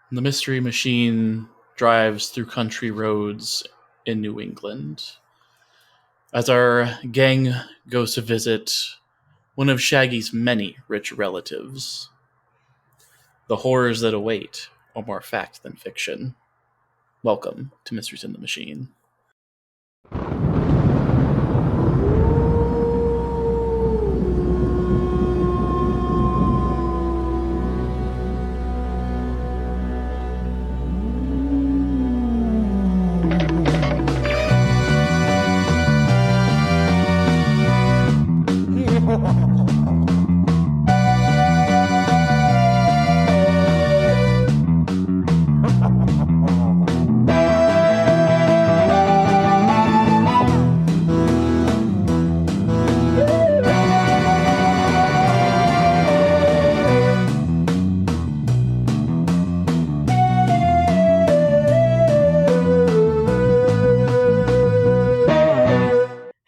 The mystery machine drives through country roads in New England. As our gang goes to visit one of Shaggy's many rich relatives, the horrors that await are more fact than fiction. Welcome to Mysteries in the Machine.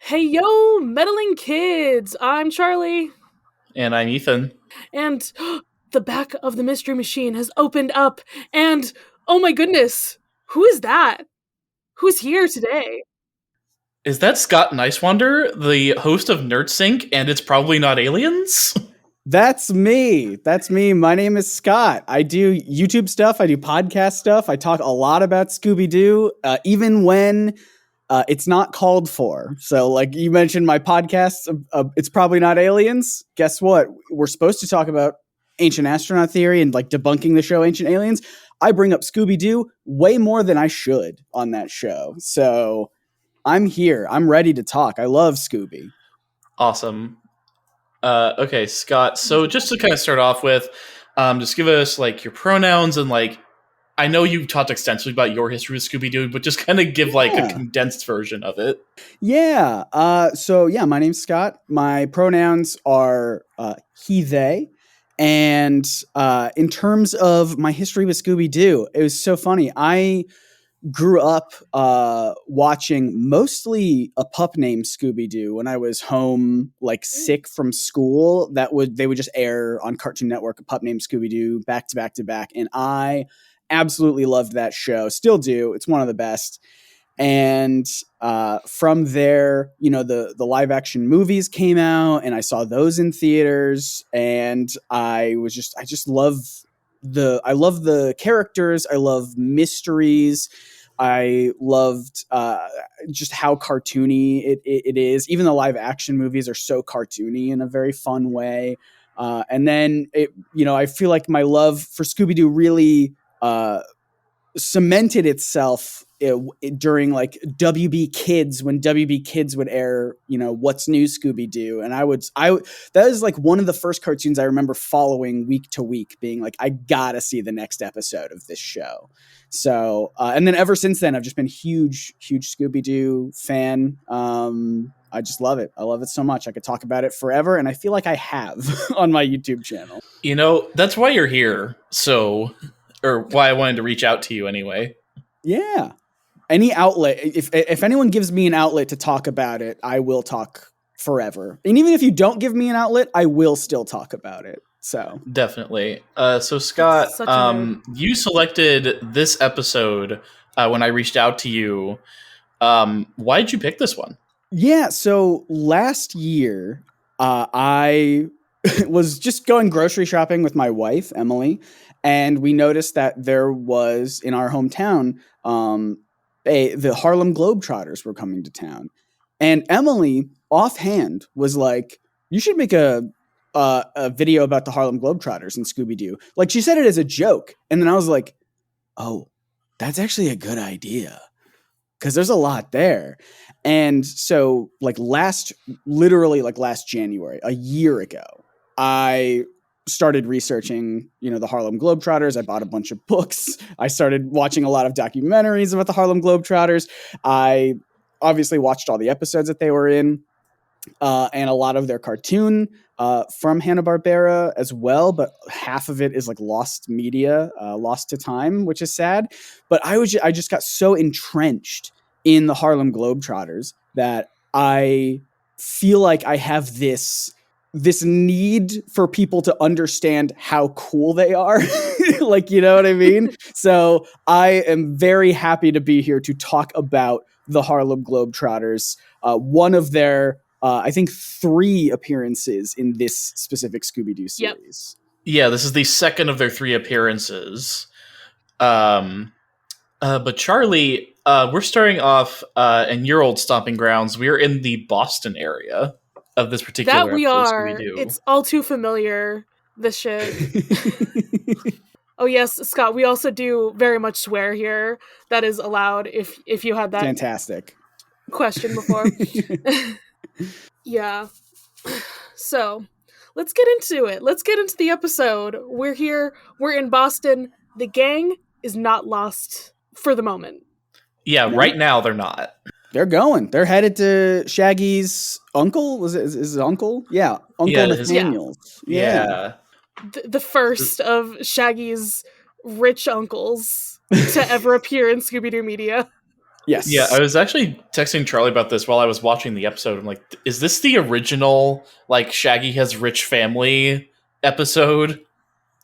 Hey yo, meddling kids! I'm Charlie. And I'm Ethan. And the back of the mystery machine has opened up, and oh my goodness, who is that? Who's here today? Is that Scott Niswander, the host of NerdSync, and It's Probably Not Aliens? That's me. My name is Scott. I do YouTube stuff. I do podcast stuff. I talk a lot about Scooby-Doo, even when it's not called for. So like you mentioned my podcast, It's Probably Not Aliens. Guess what? We're supposed to talk about ancient astronaut theory and like debunking the show Ancient Aliens. I bring up Scooby-Doo way more than I should on that show. So I'm here. I'm ready to talk. I love Scooby. Awesome. Okay, Scott. So just to kind of start off with, just give us like your pronouns and like, I know you've talked extensively about your history with Scooby-Doo, but just kind of give like a condensed version of it. Yeah. My name's Scott. My pronouns are he, they. And in terms of my history with Scooby-Doo, it was so funny. I grew up watching mostly a pup named Scooby-Doo when I was home, like sick from school. They would just air on Cartoon Network a pup named Scooby-Doo back to back to back, and I absolutely loved that show. Still do. It's one of the best. And from there, the live action movies came out, and I saw those in theaters, and I love the characters. I love mysteries. I loved just how cartoony it is. Even the live action movies are so cartoony in a very fun way. And then I feel like my love for Scooby-Doo really cemented itself during like WB Kids, when WB Kids would air, What's New Scooby-Doo. And that is like one of the first cartoons I remember following week to week, being like, I gotta see the next episode of this show. So, and then ever since then, I've just been huge Scooby-Doo fan. I just love it. I love it so much. I could talk about it forever. And I feel like I have on my YouTube channel. That's why you're here. Or why I wanted to reach out to you anyway. Yeah. Any outlet, if anyone gives me an outlet to talk about it, I will talk forever. And even if you don't give me an outlet, I will still talk about it. So definitely. So Scott, you selected this episode when I reached out to you. Why did you pick this one? Yeah. So last year, I was just going grocery shopping with my wife, Emily, and we noticed that there was in our hometown, the Harlem Globetrotters were coming to town. And Emily, offhand, was like, you should make a video about the Harlem Globetrotters and Scooby-Doo. Like, she said it as a joke. And then I was like, oh, that's actually a good idea, because there's a lot there. And so last January, a year ago, I started researching, the Harlem Globetrotters. I bought a bunch of books. I started watching a lot of documentaries about the Harlem Globetrotters. I obviously watched all the episodes that they were in, and a lot of their cartoon from Hanna-Barbera as well. But half of it is like lost media, lost to time, which is sad. But I just got so entrenched in the Harlem Globetrotters that I feel like I have this this need for people to understand how cool they are. Like, you know what I mean? So I am very happy to be here to talk about the Harlem Globetrotters. One of their, I think, 3 appearances in this specific Scooby-Doo series. Yeah, this is the second of their 3 appearances. But Charlie, we're starting off in your old stomping grounds. We're in the Boston area of this particular That we episode of are. Scooby-Doo. It's all too familiar, this shit. Oh yes, Scott, we also do very much swear here. That is allowed if you had that Fantastic question before. Yeah. So, let's get into it. Let's get into the episode. We're here. We're in Boston. The gang is not lost for the moment. Yeah, right now they're not. They're going. They're headed to Shaggy's uncle. Was it his uncle? Yeah, Uncle Nathaniel's. Yeah. The first of Shaggy's rich uncles to ever appear in Scooby-Doo media. Yes. Yeah, I was actually texting Charlie about this while I was watching the episode. I'm like, is this the original, like, Shaggy has rich family episode?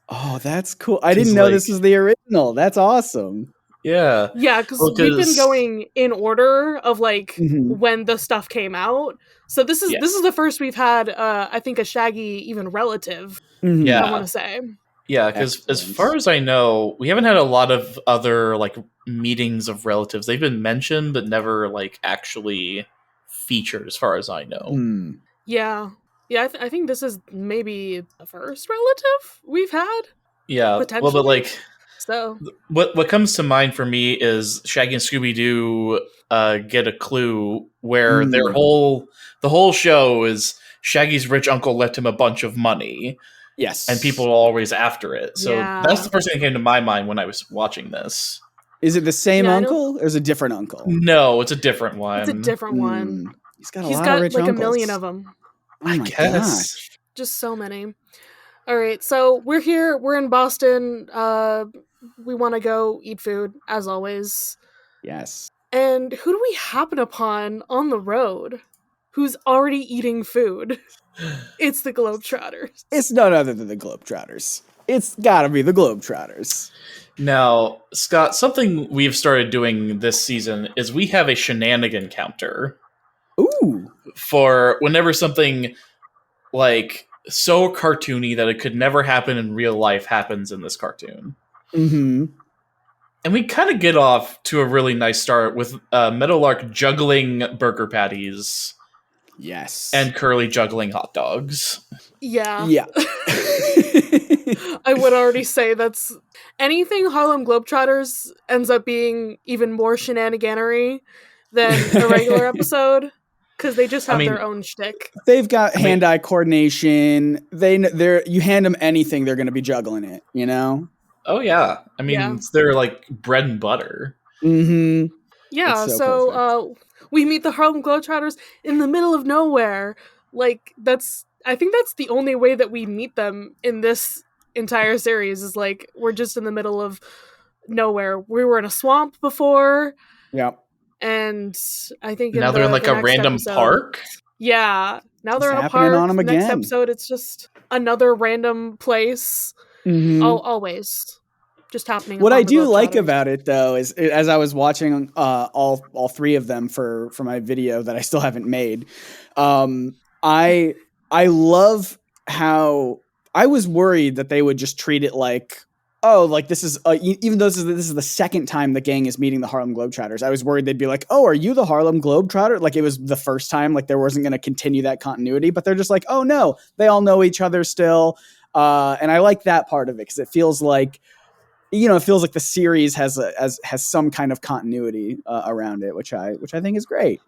Oh, that's cool. I didn't know this was the original. That's awesome. Yeah. Yeah, because we've been going in order of, like, when the stuff came out. So this is the first we've had, I think, a Shaggy even relative. Yeah. I want to say. Yeah, because as far as I know, we haven't had a lot of other, like, meetings of relatives. They've been mentioned, but never, like, actually featured, as far as I know. Yeah. Yeah, I think this is maybe the first relative we've had. Yeah, potentially. well, but, like, so what comes to mind for me is Shaggy and Scooby-Doo get a clue where the whole show is Shaggy's rich uncle left him a bunch of money. Yes. And people are always after it. So that's the first thing that came to my mind when I was watching this. Is it the same uncle or is it a different uncle? No, it's a different one. It's a different one. He's got like uncles. A million of them. Oh I guess. Gosh. Just so many. All right, so we're here. We're in Boston. We want to go eat food, as always. Yes. And who do we happen upon on the road who's already eating food? It's the Globetrotters. It's none other than the Globetrotters. It's gotta be the Globetrotters. Now, Scott, something we've started doing this season is we have a shenanigan counter. Ooh. For whenever something, like, so cartoony that it could never happen in real life happens in this cartoon. Mm-hmm. And we kind of get off to a really nice start with Meadowlark juggling burger patties. Yes. And Curly juggling hot dogs. Yeah. Yeah. I would already say that's anything Harlem Globetrotters ends up being even more shenaniganery than a regular episode. Because they just have their own shtick. They've got hand-eye coordination. You hand them anything, they're going to be juggling it, you know? Oh, yeah. I mean, it's their, like, bread and butter. Mm-hmm. Yeah, so we meet the Harlem Globetrotters in the middle of nowhere. Like, I think that's the only way that we meet them in this entire series, is, like, we're just in the middle of nowhere. We were in a swamp before. Yep. And I think now they're in like a random park. Yeah, now they're in a park. On them again. Next episode, it's just another random place. Mm-hmm. Always just happening. What I do like about it, though, is as I was watching all 3 of them for my video that I still haven't made, I love how I was worried that they would just treat it like, oh, like this is even though this is the second time the gang is meeting the Harlem Globetrotters, I was worried they'd be like, oh, are you the Harlem Globetrotter? Like it was the first time, like there wasn't going to continue that continuity, but they're just like, oh no, they all know each other still. And I like that part of it because it feels like, the series has some kind of continuity around it, which I think is great.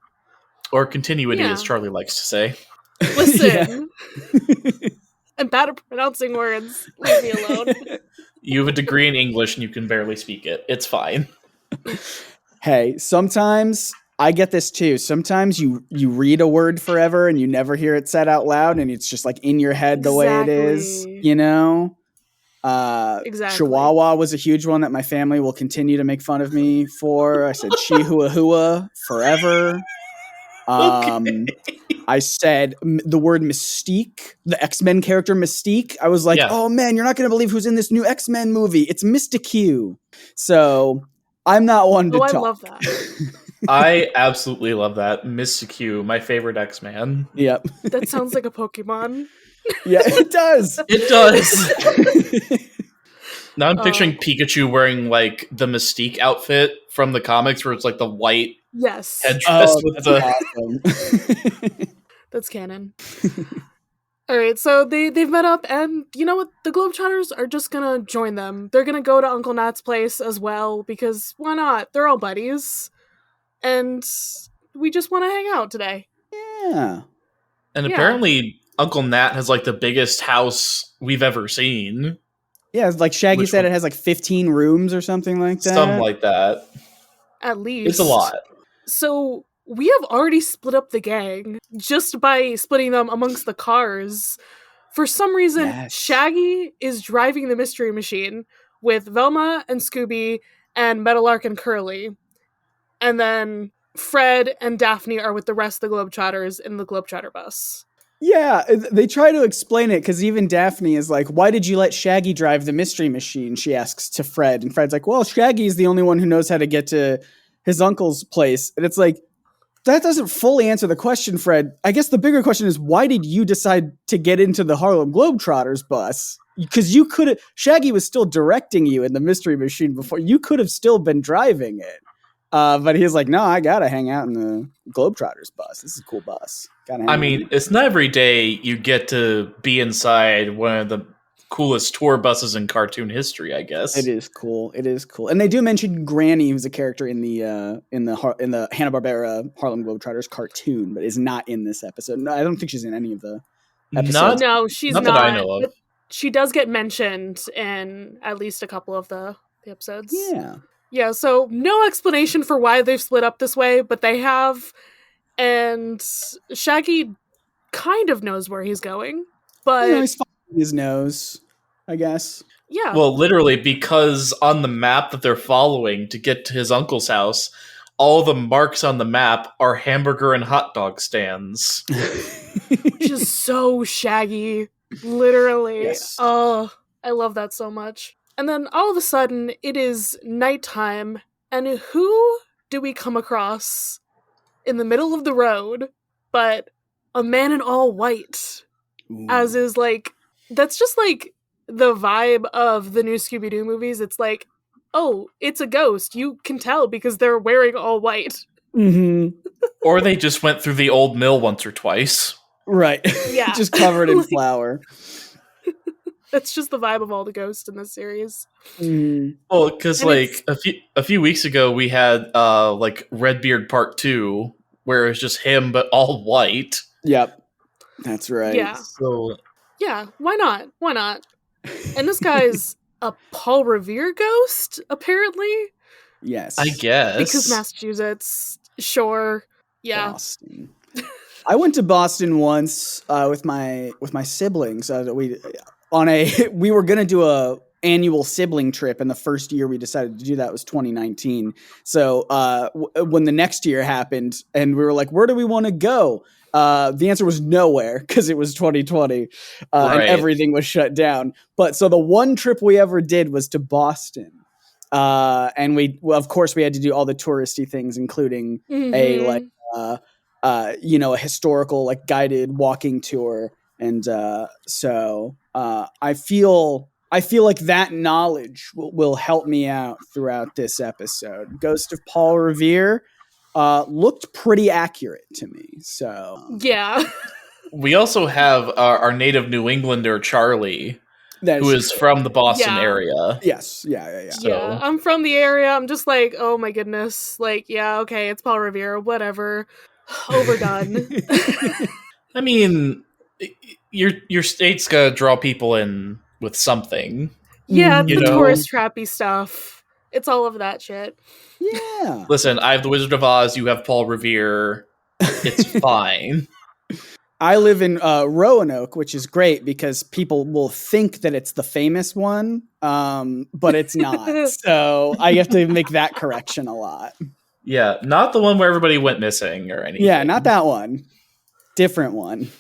Or continuity, as Charlie likes to say. Listen, I'm bad at pronouncing words. Leave me alone. You have a degree in English and you can barely speak it. It's fine. Hey, sometimes I get this too. Sometimes you read a word forever and you never hear it said out loud and it's just like in your head the way it is, you know? Exactly. Chihuahua was a huge one that my family will continue to make fun of me for. I said Chihuahua forever. I said the word Mystique, the X-Men character Mystique. I was like, oh man, you're not going to believe who's in this new X-Men movie. It's Mystique. So I'm not one to talk. I love that. I absolutely love that. Mystique, my favorite X-Man. Yep. That sounds like a Pokemon. Yeah, it does. It does. Now I'm picturing Pikachu wearing like the Mystique outfit from the comics where it's like the white headdress with the awesome. That's canon. All right, so they've met up, and you know what? The Globetrotters are just gonna join them. They're gonna go to Uncle Nat's place as well, because why not? They're all buddies. And we just want to hang out today. Yeah. And apparently Uncle Nat has like the biggest house we've ever seen. Yeah, like Shaggy said, it has like 15 rooms or something like that. Something like that. At least. It's a lot. So we have already split up the gang just by splitting them amongst the cars. For some reason, Shaggy is driving the Mystery Machine with Velma and Scooby and Metalark and Curly. And then Fred and Daphne are with the rest of the Globetrotters in the Globetrotter bus. Yeah, they try to explain it because even Daphne is like, why did you let Shaggy drive the Mystery Machine? She asks to Fred. And Fred's like, well, Shaggy is the only one who knows how to get to his uncle's place. And it's like, that doesn't fully answer the question, Fred. I guess the bigger question is, why did you decide to get into the Harlem Globetrotters bus? Because you could have, Shaggy was still directing you in the Mystery Machine before. You could have still been driving it. But he's like, no, I gotta hang out in the Globetrotters bus. This is a cool bus. It's not every day you get to be inside one of the coolest tour buses in cartoon history, I guess. It is cool. And they do mention Granny, who's a character in the Hanna-Barbera Harlem Globetrotters cartoon, but is not in this episode. No, I don't think she's in any of the episodes. No, she's not. That I know of. She does get mentioned in at least a couple of the episodes. Yeah. Yeah, so no explanation for why they've split up this way, but they have, and Shaggy kind of knows where he's going, but... he's following his nose, I guess. Yeah. Well, literally, because on the map that they're following to get to his uncle's house, all the marks on the map are hamburger and hot dog stands. Which is so Shaggy. Literally. Yes. Oh, I love that so much. And then all of a sudden, it is nighttime, and who do we come across in the middle of the road but a man in all white? Ooh. As is like, that's just like the vibe of the new Scooby-Doo movies. It's like, oh, it's a ghost. You can tell because they're wearing all white. Mm-hmm. Or they just went through the old mill once or twice. Right. Yeah. Just covered in flour. That's just the vibe of all the ghosts in this series. Mm. Well, because like a few weeks ago we had like Redbeard Part 2, where it's just him but all white. Yep, that's right. Yeah. So yeah, why not? Why not? And this guy's a Paul Revere ghost, apparently. Yes, I guess because Massachusetts. Sure. Yeah. Boston. I went to Boston once with my siblings. We were gonna do a annual sibling trip, and the first year we decided to do that was 2019. So when the next year happened, and we were like, where do we want to go? The answer was nowhere because it was 2020 and everything was shut down. But so the one trip we ever did was to Boston. And of course we had to do all the touristy things, including a historical like guided walking tour. And so I feel like that knowledge will help me out throughout this episode. Ghost of Paul Revere looked pretty accurate to me. So yeah. We also have our native New Englander Charlie, who is from the Boston area. Yes. Yeah. Yeah, I'm from the area. I'm just like, oh my goodness. Like, yeah, okay, it's Paul Revere, whatever. Overdone. I mean, your state's gonna draw people in with something. Yeah, the tourist trappy stuff. It's all of that shit. Yeah. Listen, I have the Wizard of Oz. You have Paul Revere. It's fine. I live in Roanoke, which is great because people will think that it's the famous one, but it's not. So I have to make that correction a lot. Yeah, not the one where everybody went missing or anything. Yeah, not that one. Different one.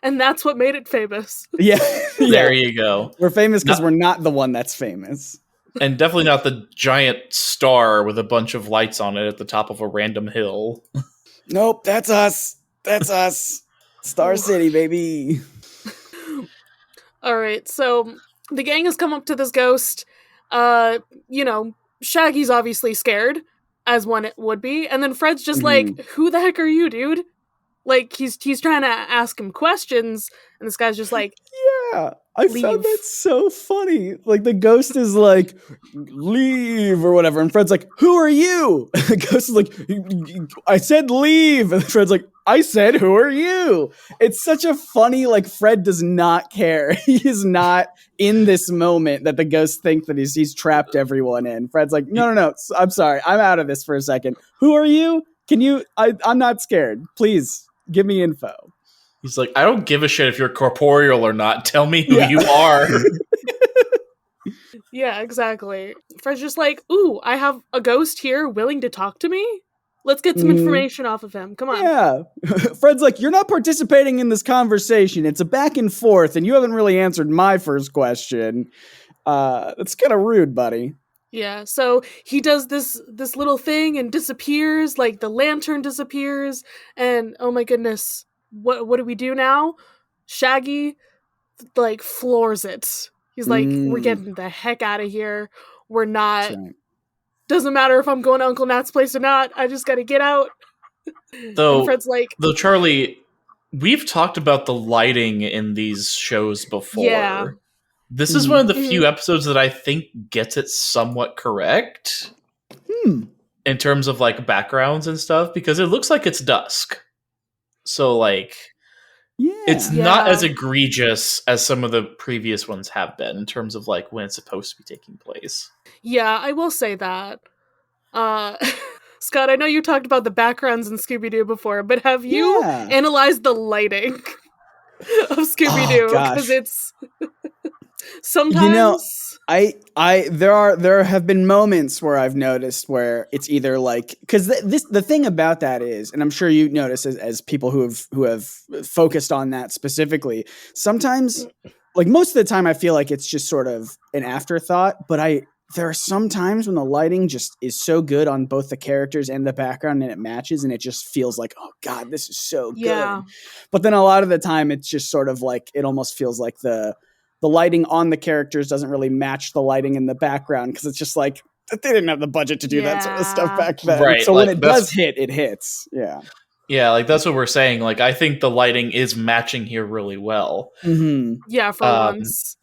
And that's what made it famous. Yeah. There you go. We're famous because we're not the one that's famous. And definitely not the giant star with a bunch of lights on it at the top of a random hill. Nope, that's us. That's us. Star City, baby. All right, so the gang has come up to this ghost. Shaggy's obviously scared, as one it would be, and then Fred's just like, "Who the heck are you, dude?" Like he's trying to ask him questions, and this guy's just like, "Yeah, I found that so funny." Like the ghost is like, "Leave" or whatever, and Fred's like, "Who are you?" And the ghost is like, "I said leave," and Fred's like, "I said, who are you?" It's such a funny, like, Fred does not care. He is not in this moment that the ghost thinks that he's trapped everyone in. Fred's like, no, I'm sorry. I'm out of this for a second. Who are you? I'm not scared. Please give me info. He's like, I don't give a shit if you're corporeal or not. Tell me who you are. Yeah, exactly. Fred's just like, ooh, I have a ghost here willing to talk to me? Let's get some information off of him. Come on. Yeah. Fred's like, you're not participating in this conversation. It's a back and forth, and you haven't really answered my first question. That's kind of rude, buddy. Yeah, so he does this little thing and disappears, like the lantern disappears, and oh my goodness, what do we do now? Shaggy, like, floors it. He's like, we're getting the heck out of here. We're not... Right. Doesn't matter if I'm going to Uncle Nat's place or not. I just got to get out. Though, and Fred's like... Though, Charlie, we've talked about the lighting in these shows before. Yeah. This is one of the few episodes that I think gets it somewhat correct. In terms of, like, backgrounds and stuff. Because it looks like it's dusk. So, like... It's not as egregious as some of the previous ones have been in terms of like when it's supposed to be taking place. Yeah, I will say that. Scott, I know you talked about the backgrounds in Scooby-Doo before, but have you analyzed the lighting of Scooby-Doo? Because it's sometimes there have been moments where I've noticed where it's either like, because the thing about that is, and I'm sure you notice as people who have focused on that specifically, sometimes, like most of the time, I feel like it's just sort of an afterthought. But there are some times when the lighting just is so good on both the characters and the background, and it matches, and it just feels like, oh god, this is so good. But then a lot of the time, it's just sort of like it almost feels like the lighting on the characters doesn't really match the lighting in the background because it's just like they didn't have the budget to do that sort of stuff back then. Right. So like, when it does hit, it hits. Yeah. Yeah, like that's what we're saying. Like I think the lighting is matching here really well. Yeah, for once.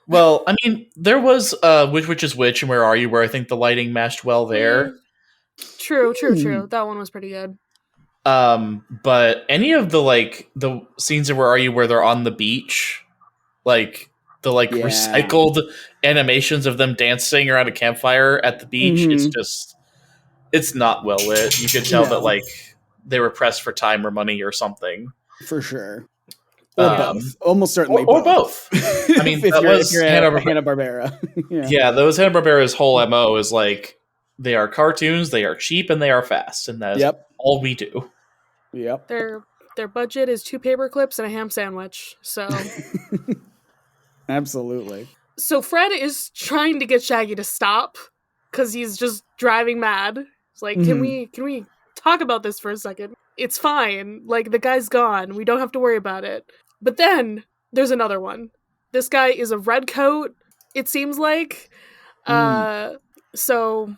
Well, I mean, there was Which is Which and Where Are You, where I think the lighting matched well there. True. That one was pretty good. But any of the scenes of Where Are You where they're on the beach, like the recycled animations of them dancing around a campfire at the beach, it's not well lit. You could tell that like they were pressed for time or money or something. For sure. Or both. Almost certainly or both. I mean, if you're Hanna-Barbera. Yeah, that was Hanna-Barbera's whole MO is like, they are cartoons, they are cheap, and they are fast. And that is all we do. Yep. Their budget is 2 paper clips and a ham sandwich. So... Absolutely. So Fred is trying to get Shaggy to stop because he's just driving mad. It's like, can we talk about this for a second? It's fine. Like, the guy's gone. We don't have to worry about it. But then there's another one. This guy is a red coat, it seems like. So...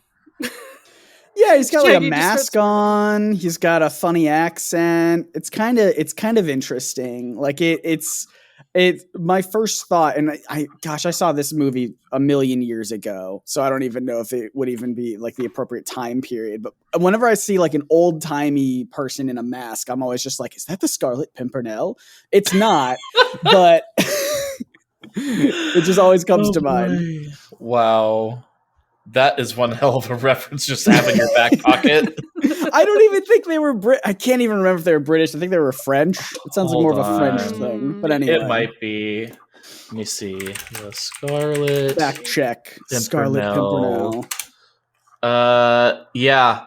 Yeah, he's got like a mask on. He's got a funny accent. It's kind of interesting. Like it's my first thought, and I saw this movie a million years ago, so I don't even know if it would even be like the appropriate time period. But whenever I see like an old timey person in a mask, I'm always just like, is that the Scarlet Pimpernel? It's not, but it just always comes to mind. Wow. That is one hell of a reference just to have in your back pocket. I don't even think they were I can't even remember if they were British. I think they were French. It sounds like more of a French thing. But anyway. It might be. Let me see. The Scarlet Back check. Pimpernel. Scarlet Pimpernel. Yeah,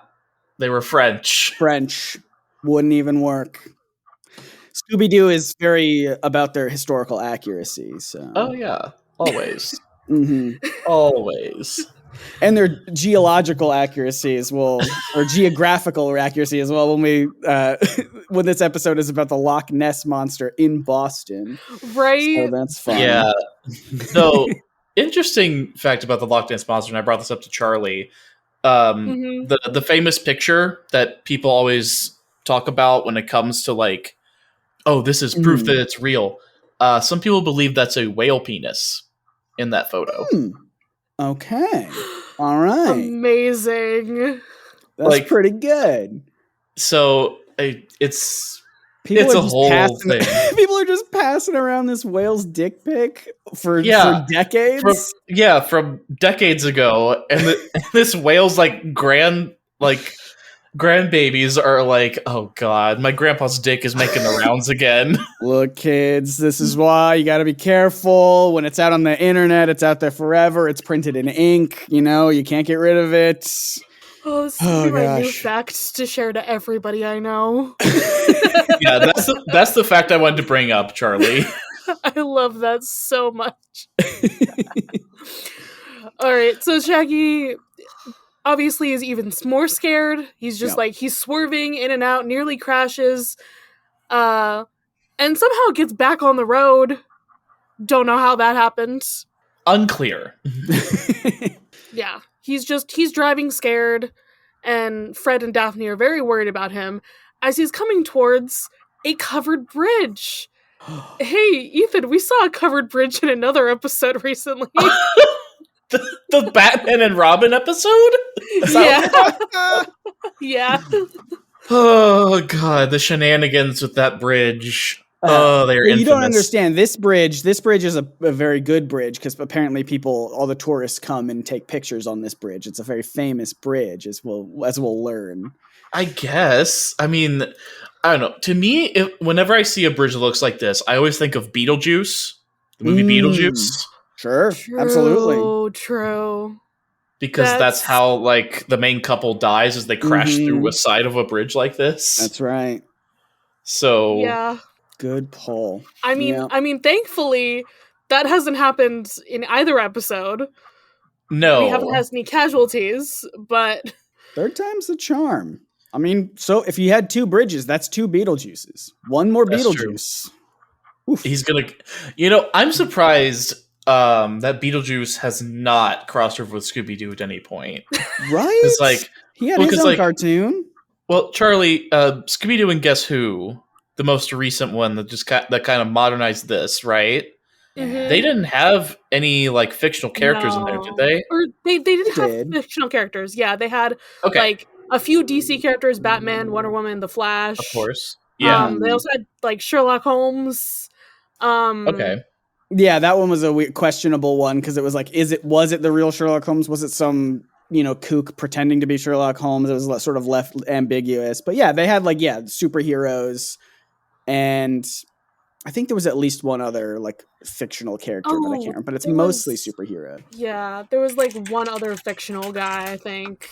they were French. French wouldn't even work. Scooby-Doo is very about their historical accuracy. So. Oh yeah, always, always. And their geological accuracy as well, or geographical accuracy as well. When we when this episode is about the Loch Ness monster in Boston, right? So that's fun. Yeah. So interesting fact about the Loch Ness monster, and I brought this up to Charlie. The famous picture that people always talk about when it comes to like, oh, this is proof that it's real. Some people believe that's a whale penis in that photo. Okay. All right. Amazing. That's pretty good. So it's a whole thing. People are just passing around this whale's dick pic for decades. From decades ago, and this whale's like grandbabies are like, oh god, my grandpa's dick is making the rounds again. Look, kids, this is why you got to be careful. When it's out on the internet, it's out there forever. It's printed in ink. You can't get rid of it. Oh, this is my new facts to share to everybody I know. Yeah, that's the fact I wanted to bring up, Charlie. I love that so much. All right, so Shaggy obviously is even more scared. He's just he's swerving in and out, nearly crashes, and somehow gets back on the road. Don't know how that happened. Unclear. Yeah, he's driving scared, and Fred and Daphne are very worried about him as he's coming towards a covered bridge. Hey, Ethan, we saw a covered bridge in another episode recently. The Batman and Robin episode? Yeah. Yeah. Oh, God. The shenanigans with that bridge. They're infamous. You don't understand. This bridge is a very good bridge because apparently all the tourists come and take pictures on this bridge. It's a very famous bridge, as we'll learn. I guess. I mean, I don't know. To me, whenever I see a bridge that looks like this, I always think of Beetlejuice, the movie Beetlejuice. Sure, absolutely. True. Because that's how like the main couple dies as they crash through a side of a bridge like this. That's right. So yeah, good pull. I mean, thankfully that hasn't happened in either episode. No, we haven't had any casualties, but third time's the charm. I mean, so if you had two bridges, that's two Beetlejuices. One more Beetlejuice. He's gonna. I'm surprised. That Beetlejuice has not crossed over with Scooby-Doo at any point. Right? It's like he had his own cartoon. Well, Charlie, Scooby-Doo and Guess Who, the most recent one that kind of modernized this, right? Mm-hmm. They didn't have any like fictional characters in there, did they? Or they didn't have fictional characters. Yeah, they had like a few DC characters: Batman, Wonder Woman, The Flash. Of course. Yeah. They also had like Sherlock Holmes. Okay. Yeah, that one was a questionable one because it was like, was it the real Sherlock Holmes? Was it some, kook pretending to be Sherlock Holmes? It was sort of left ambiguous. But yeah, they had superheroes. And I think there was at least one other fictional character, but I can't remember. But it's mostly superhero. Yeah, there was one other fictional guy, I think.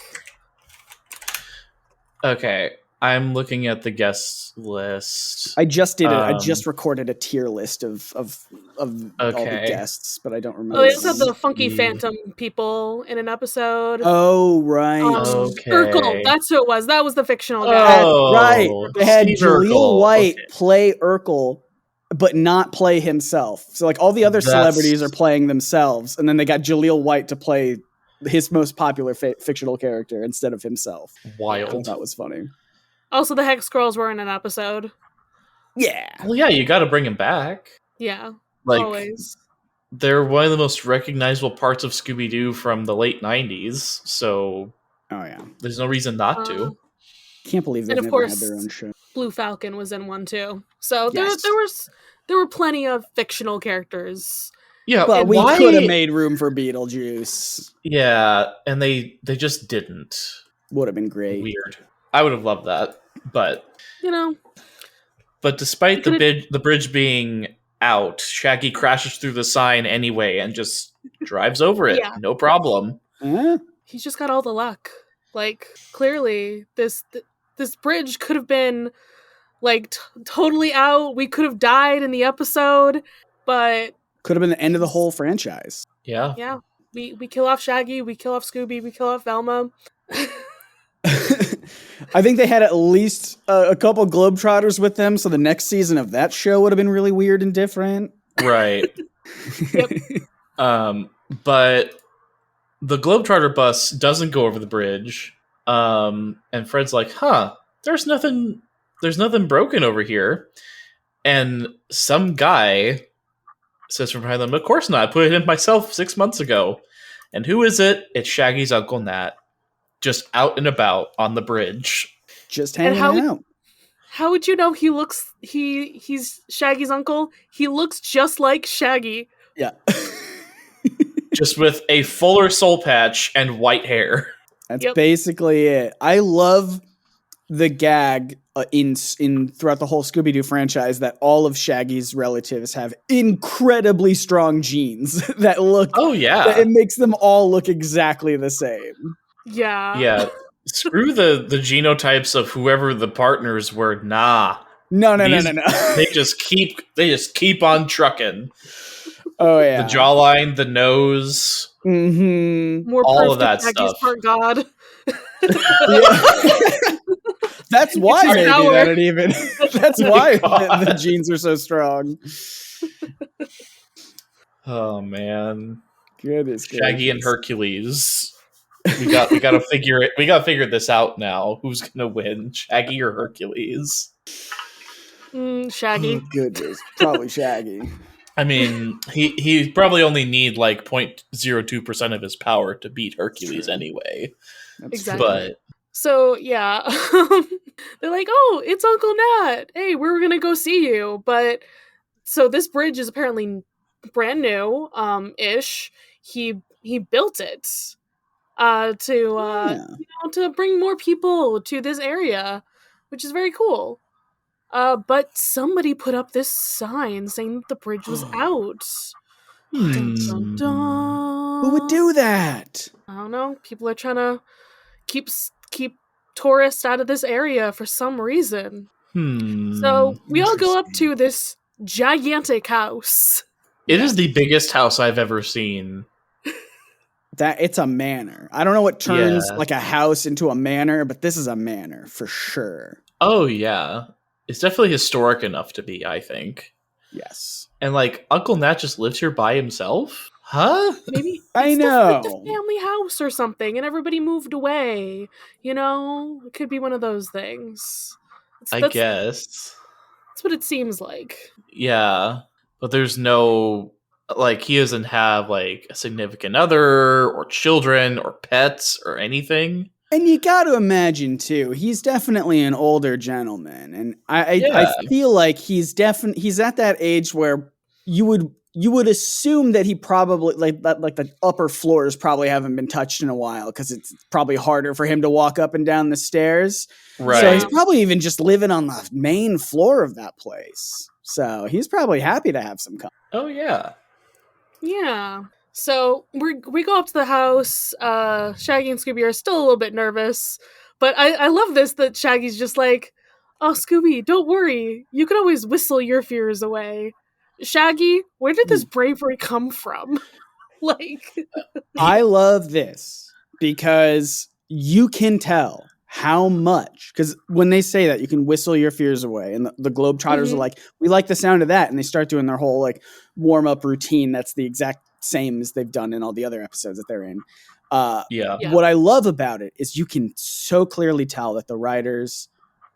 Okay. I'm looking at the guest list. I just did it. I just recorded a tier list of all the guests, but I don't remember. Oh, they also had the Funky Phantom people in an episode. Oh, right. Urkel, that's who it was. That was the fictional guy. Oh, right. They had Jaleel White play Urkel, but not play himself. So all the other celebrities are playing themselves, and then they got Jaleel White to play his most popular fictional character instead of himself. Wild. That was funny. Also, the Hex Girls were in an episode. Yeah. Well, yeah, you got to bring him back. Yeah, always. They're one of the most recognizable parts of Scooby-Doo from the late 90s, so there's no reason not to. Can't believe they've never had their own show. Blue Falcon was in one too. So there were plenty of fictional characters. Yeah, but we could have made room for Beetlejuice. Yeah, and they just didn't. Would have been great. Weird. I would have loved that, but But despite the bridge being out, Shaggy crashes through the sign anyway and just drives over it. Yeah. No problem. he's just got all the luck. Like, clearly, this bridge could have been, like, totally out. We could have died in the episode, but... Could have been the end of the whole franchise. Yeah. Yeah. We kill off Shaggy, we kill off Scooby, we kill off Velma. I think they had at least a couple Globetrotters with them, so the next season of that show would have been really weird and different. Right. Yep. But the Globetrotter bus doesn't go over the bridge. And Fred's like, there's nothing broken over here. And some guy says from behind them, of course not. I put it in myself 6 months ago. And who is it? It's Shaggy's Uncle Nat. Just out and about on the bridge. Just hanging out. How would you know he's Shaggy's uncle? He looks just like Shaggy. Yeah. Just with a fuller soul patch and white hair. That's basically it. I love the gag in throughout the whole Scooby-Doo franchise that all of Shaggy's relatives have incredibly strong genes that look. Oh yeah, it makes them all look exactly the same. Yeah. Yeah. Screw the genotypes of whoever the partners were. Nah. No. They just keep on trucking. Oh yeah. The jawline, the nose, More all of that Shaggy's stuff. part God. That's why maybe that it even. That's why the genes are so strong. Oh man. Goodness. Shaggy and Hercules. We got to figure it. We got to figure this out now. Who's gonna win, Shaggy or Hercules? Shaggy. Oh, goodness, probably Shaggy. I mean, he probably only need like 0.02% of his power to beat Hercules anyway. Exactly. But so yeah, they're like, "Oh, it's Uncle Nat. Hey, we're gonna go see you." But so this bridge is apparently brand new, ish. He built it. To bring more people to this area, which is very cool. But somebody put up this sign saying that the bridge was out. Dun, dun, dun. Who would do that? I don't know. People are trying to keep tourists out of this area for some reason. So we all go up to this gigantic house. It is the biggest house I've ever seen. That it's a manor. I don't know what turns like a house into a manor, but this is a manor for sure. Oh yeah, it's definitely historic enough to be. I think. Yes. And like Uncle Nat just lives here by himself, huh? Maybe I know the family house or something, and everybody moved away. You know, it could be one of those things. I guess that's what it seems like. Yeah, but there's no. Like, he doesn't have, like, a significant other, or children, or pets, or anything. And you got to imagine, too, he's definitely an older gentleman. And I feel like he's at that age where you would assume that he probably, like the upper floors probably haven't been touched in a while, because it's probably harder for him to walk up and down the stairs. Right. So he's probably even just living on the main floor of that place. So he's probably happy to have some company. Oh, yeah. Yeah. So we go up to the house. Shaggy and Scooby are still a little bit nervous, but I love this that Shaggy's just like, "Oh, Scooby, don't worry. You can always whistle your fears away." Shaggy, where did this bravery come from? I love this because you can tell how much, because when they say that you can whistle your fears away, and the Globetrotters are like, we like the sound of that, and they start doing their whole like warm-up routine that's the exact same as they've done in all the other episodes that they're in. What I love about it is you can so clearly tell that the writers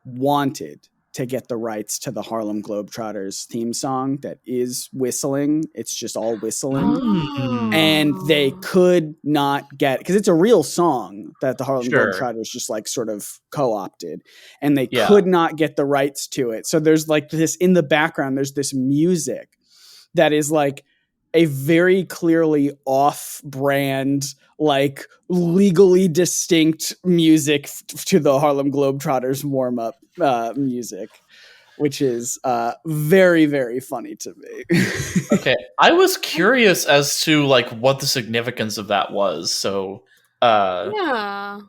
wanted to get the rights to the Harlem Globetrotters theme song that is whistling. It's just all whistling. And they could not get, because it's a real song that the Harlem Globetrotters just like sort of co-opted, and they could not get the rights to it. So there's like this in the background, there's this music that is like a very clearly off-brand, like legally distinct music to the Harlem Globetrotters warm-up music, which is very, very funny to me. Okay, I was curious as to like what the significance of that was. So Yeah.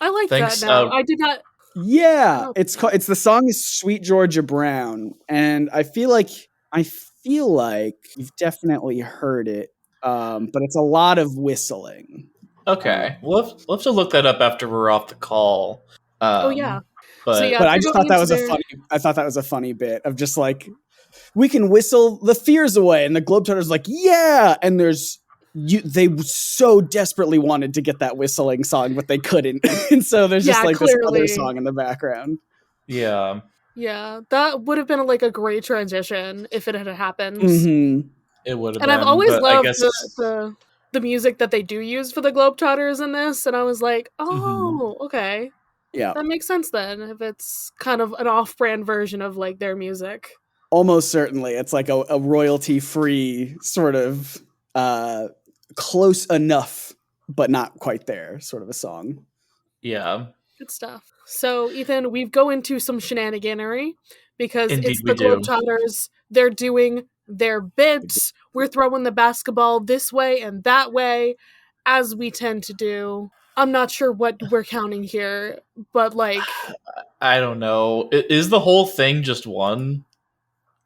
I like Thanks. that now. I did not. Yeah, Oh. it's the song is Sweet Georgia Brown, and I feel like you've definitely heard it, but it's a lot of whistling. Okay, we'll have to look that up after we're off the call. Oh yeah. But yeah, But I they're just going thought that into was their- I thought that was a funny bit of just like, we can whistle the fears away, and the Globetrotters like, yeah, and they so desperately wanted to get that whistling song, but they couldn't, and so there's just Yeah, like this clearly. other song in the background. yeah, Yeah, that would have been like a great transition if it had happened. Mm-hmm. it would have And been. I've always but loved I guess, the music that they do use for the Globetrotters in this, and I was like, oh, okay. Yeah, That makes sense then, if it's kind of an off-brand version of like their music. almost certainly it's like a royalty-free sort of close enough, but not quite there sort of a song. yeah, Good stuff. So, Ethan, we go into some shenaniganery because Indeed it's we the do. Globetrotters. They're doing their bits. We're throwing the basketball this way and that way, as we tend to do. I'm not sure what we're counting here, but like, I don't know. Is the whole thing just one?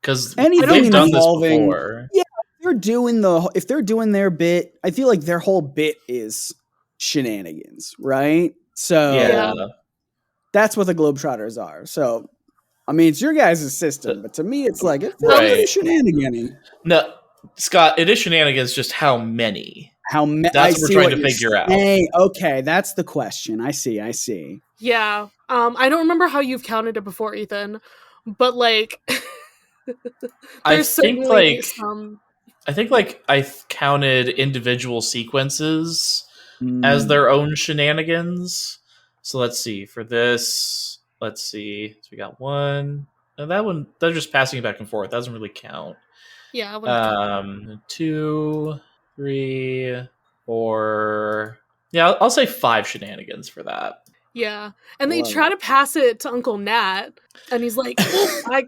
Because Anything they've done this involving- before. Yeah, if they're doing their bit, I feel like their whole bit is shenanigans, right? So Yeah. that's what the Globetrotters are. So, I mean, it's your guys' system, but to me, it's like, it feels Right. pretty shenanigan-y. No, Scott, it is shenanigans. Just how many? That's That's what we're trying to figure out. Okay, that's the question. I see. yeah. I don't remember how you've counted it before, Ethan, but like, I there's think certainly like some. I think like I counted individual sequences Mm. as their own shenanigans. So let's see. For this, let's see. So we got one. And that one, they're just passing it back and forth. That doesn't really count. Yeah, I wouldn't count. 2, 3, 4. Yeah, I'll say 5 shenanigans for that. Yeah. And they Love try to pass it to Uncle Nat, and he's like, I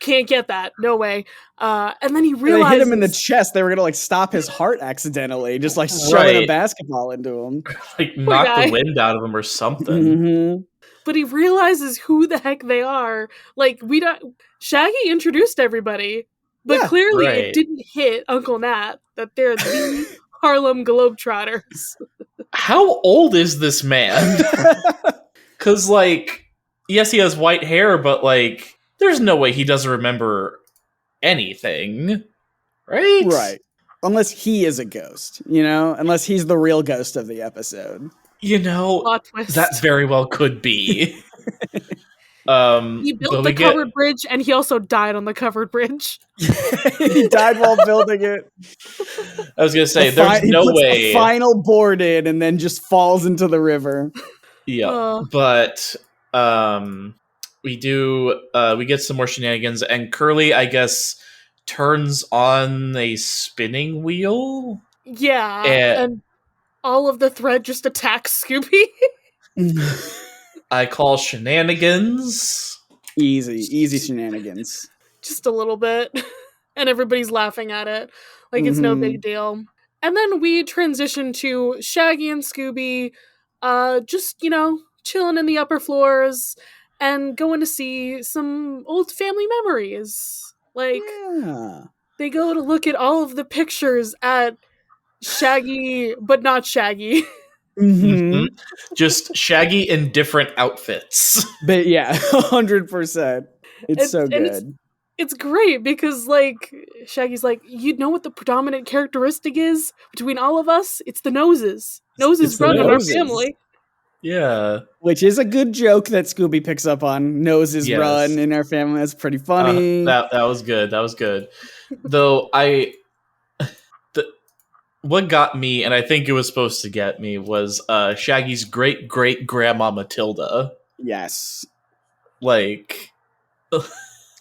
can't get that. No way. And then he They realizes... hit him in the chest. They were gonna like stop his heart accidentally, just like shoving a Right. basketball into him. Like knock guy. the wind out of him or something. Mhm. But he realizes who the heck they are. Like, Shaggy introduced everybody, but Yeah. clearly Right. it didn't hit Uncle Nat that they're the Harlem Globetrotters. How old is this man? Because, like, yes, he has white hair, but, like, there's no way he doesn't remember anything. Right? Right. Unless he is a ghost, unless he's the real ghost of the episode. You know, Plot twist. that very well could be. He but built we the covered bridge, and he also died on the covered bridge. He died while building it. I was gonna say, He there's no puts way. the final board in and then just falls into the river. Yeah, but we get some more shenanigans, and Curly, I guess, turns on a spinning wheel. Yeah, And- and all of the thread just attacks Scooby. I call shenanigans. Easy shenanigans. Just a little bit. And everybody's laughing at it. Like it's no big deal. And then we transition to Shaggy and Scooby just, chilling in the upper floors and going to see some old family memories. Like, Yeah. they go to look at all of the pictures at Shaggy, but not Shaggy. Mhm. Just Shaggy in different outfits. But yeah, 100%. It's so good. It's great because, like, Shaggy's like, you know what the predominant characteristic is between all of us? It's the noses. Noses It's the run in our noses. family. Yeah. Which is a good joke that Scooby picks up on. Noses Yes. run in our family. That's pretty funny. That was good. That was good. Though what got me, and I think it was supposed to get me, was Shaggy's great great grandma Matilda. Yes. Like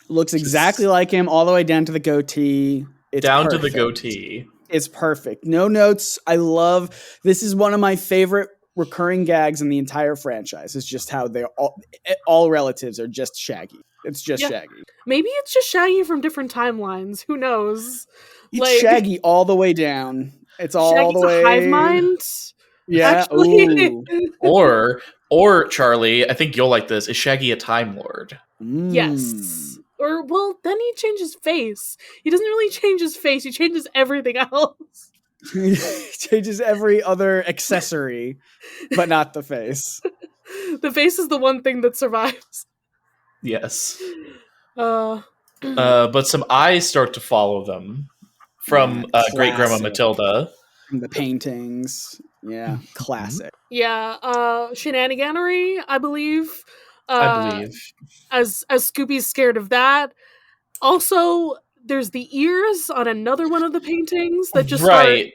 Looks exactly like him, all the way down to the goatee. It's down to the perfect. goatee. It's perfect. No notes. I love this. Is one of my favorite recurring gags in the entire franchise. It's just how they're all relatives are just Shaggy. It's just Yeah. Shaggy. Maybe it's just Shaggy from different timelines. Who knows? It's Like- Shaggy all the way down. It's all Shaggy's the way. a hive mind. Yeah. Actually, Ooh. Or Charlie, I think you'll like this. Is Shaggy a Time Lord? yes. Or, well, then he changes face. He doesn't really change his face, he changes everything else. He changes every other accessory, but not the face. The face is the one thing that survives. Yes. Uh, But some eyes start to follow them from Great Grandma Classic. Matilda. From the paintings. Yeah, classic. yeah, shenaniganery, I believe. I believe. As Scooby's scared of that. Also, there's the ears on another one of the paintings that just start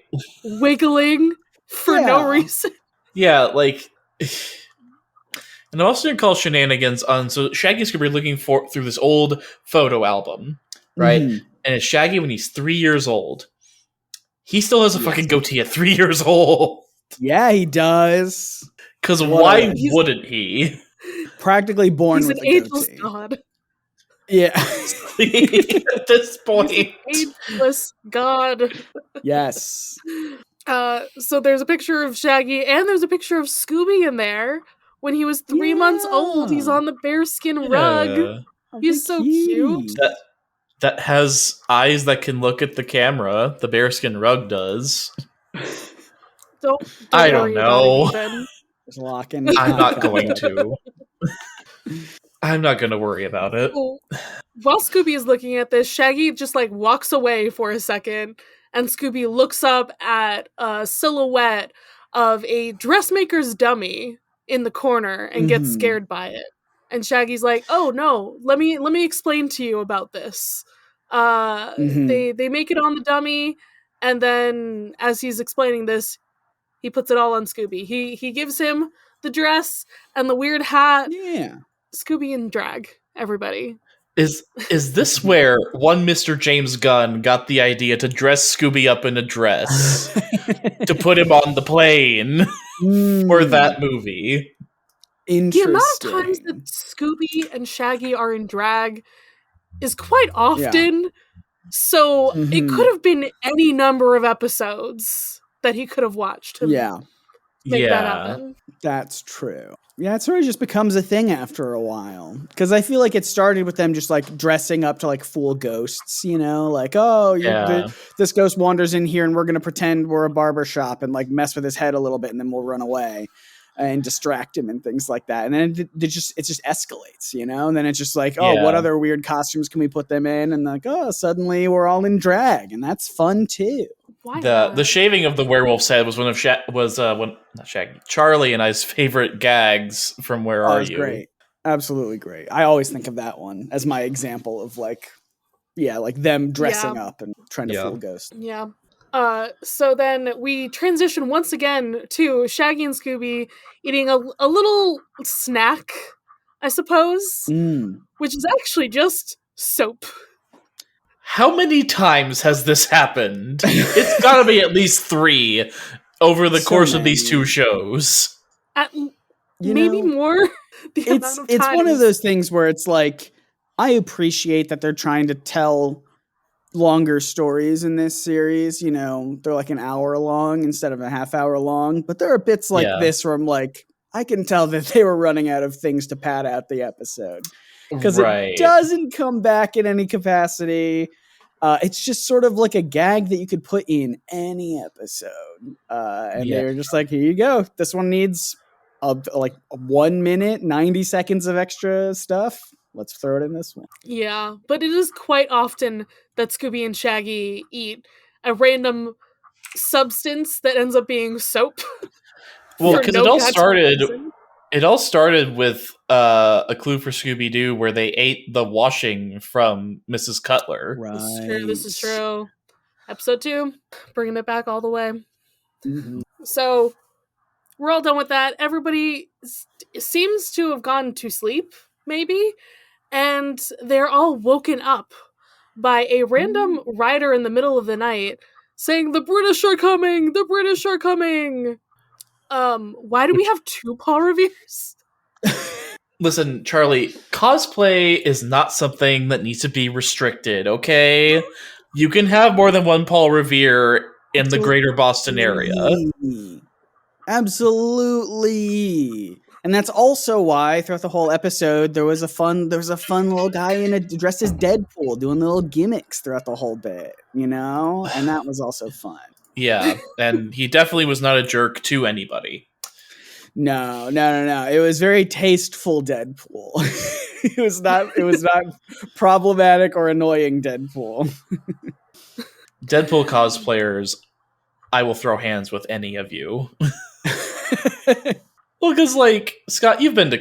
wiggling for no reason. Yeah, like, and I'm also gonna call shenanigans on. So Shaggy and Scooby are looking through this old photo album, right? Mhm. And it's Shaggy when he's 3 years old. He still has a fucking goatee at 3 years old. Yeah, he does. Because why wouldn't he? Practically born He's with an a ageless goatee. god. Yeah. At this point. He's an ageless god. Yes. So there's a picture of Shaggy and there's a picture of Scooby in there. When he was 3 months old, he's on the bearskin rug. He's so cute. That has eyes that can look at the camera. The bearskin rug does. I don't know. Just locking. I'm not going to. I'm not going to worry about it. While Scooby is looking at this, Shaggy just like walks away for a second, and Scooby looks up at a silhouette of a dressmaker's dummy in the corner and gets scared by it. And Shaggy's like, "Oh no, let me explain to you about this." They make it on the dummy, and then as he's explaining this, he puts it all on Scooby. He gives him the dress and the weird hat. Yeah. Scooby in drag, everybody. Is this where one Mr. James Gunn got the idea to dress Scooby up in a dress to put him on the plane for that movie? The amount of times that Scooby and Shaggy are in drag is quite often, so it could have been any number of episodes that he could have watched to make that happen. That's true. Yeah, it sort of just becomes a thing after a while. Because I feel like it started with them just like dressing up to like fool ghosts, you know? Like, this ghost wanders in here and we're going to pretend we're a barber shop and like mess with his head a little bit and then we'll run away and distract him and things like that. And then it just escalates, you know? And then it's just like, what other weird costumes can we put them in? And like, suddenly we're all in drag and that's fun too. The shaving of the werewolf's head was one of Charlie and I's favorite gags from Where Are You? Great. Absolutely great. I always think of that one as my example of like them dressing up and trying to fool ghosts. Yeah. So then we transition once again to Shaggy and Scooby eating a little snack, I suppose, which is actually just soap. How many times has this happened? It's got to be at least 3 over the course of these 2 shows. Maybe more. It's one of those things where it's like, I appreciate that they're trying to tell longer stories in this series. You know, they're like an hour long instead of a half hour long. But there are bits like this where I'm like, I can tell that they were running out of things to pad out the episode. Because it doesn't come back in any capacity. It's just sort of like a gag that you could put in any episode. And they're just like, here you go. This one needs like 1 minute, 90 seconds of extra stuff. Let's throw it in this one. Yeah, but it is quite often that Scooby and Shaggy eat a random substance that ends up being soap. Well, because it all started with a clue for Scooby-Doo where they ate the washing from Mrs. Cutler. Right. This is true. Episode 2, bringing it back all the way. So we're all done with that. Everybody seems to have gone to sleep, maybe, and they're all woken up by a random rider in the middle of the night saying, "The British are coming! The British are coming!" Why do we have 2 Paul Reveres? Listen, Charlie, cosplay is not something that needs to be restricted, okay? You can have more than 1 Paul Revere in the greater Boston area. Absolutely. And that's also why throughout the whole episode there was a fun little guy dressed as Deadpool doing little gimmicks throughout the whole bit, and that was also fun. Yeah, and he definitely was not a jerk to anybody. No. It was very tasteful Deadpool. It was not problematic or annoying Deadpool. Deadpool cosplayers, I will throw hands with any of you. Well, because Scott, you've been to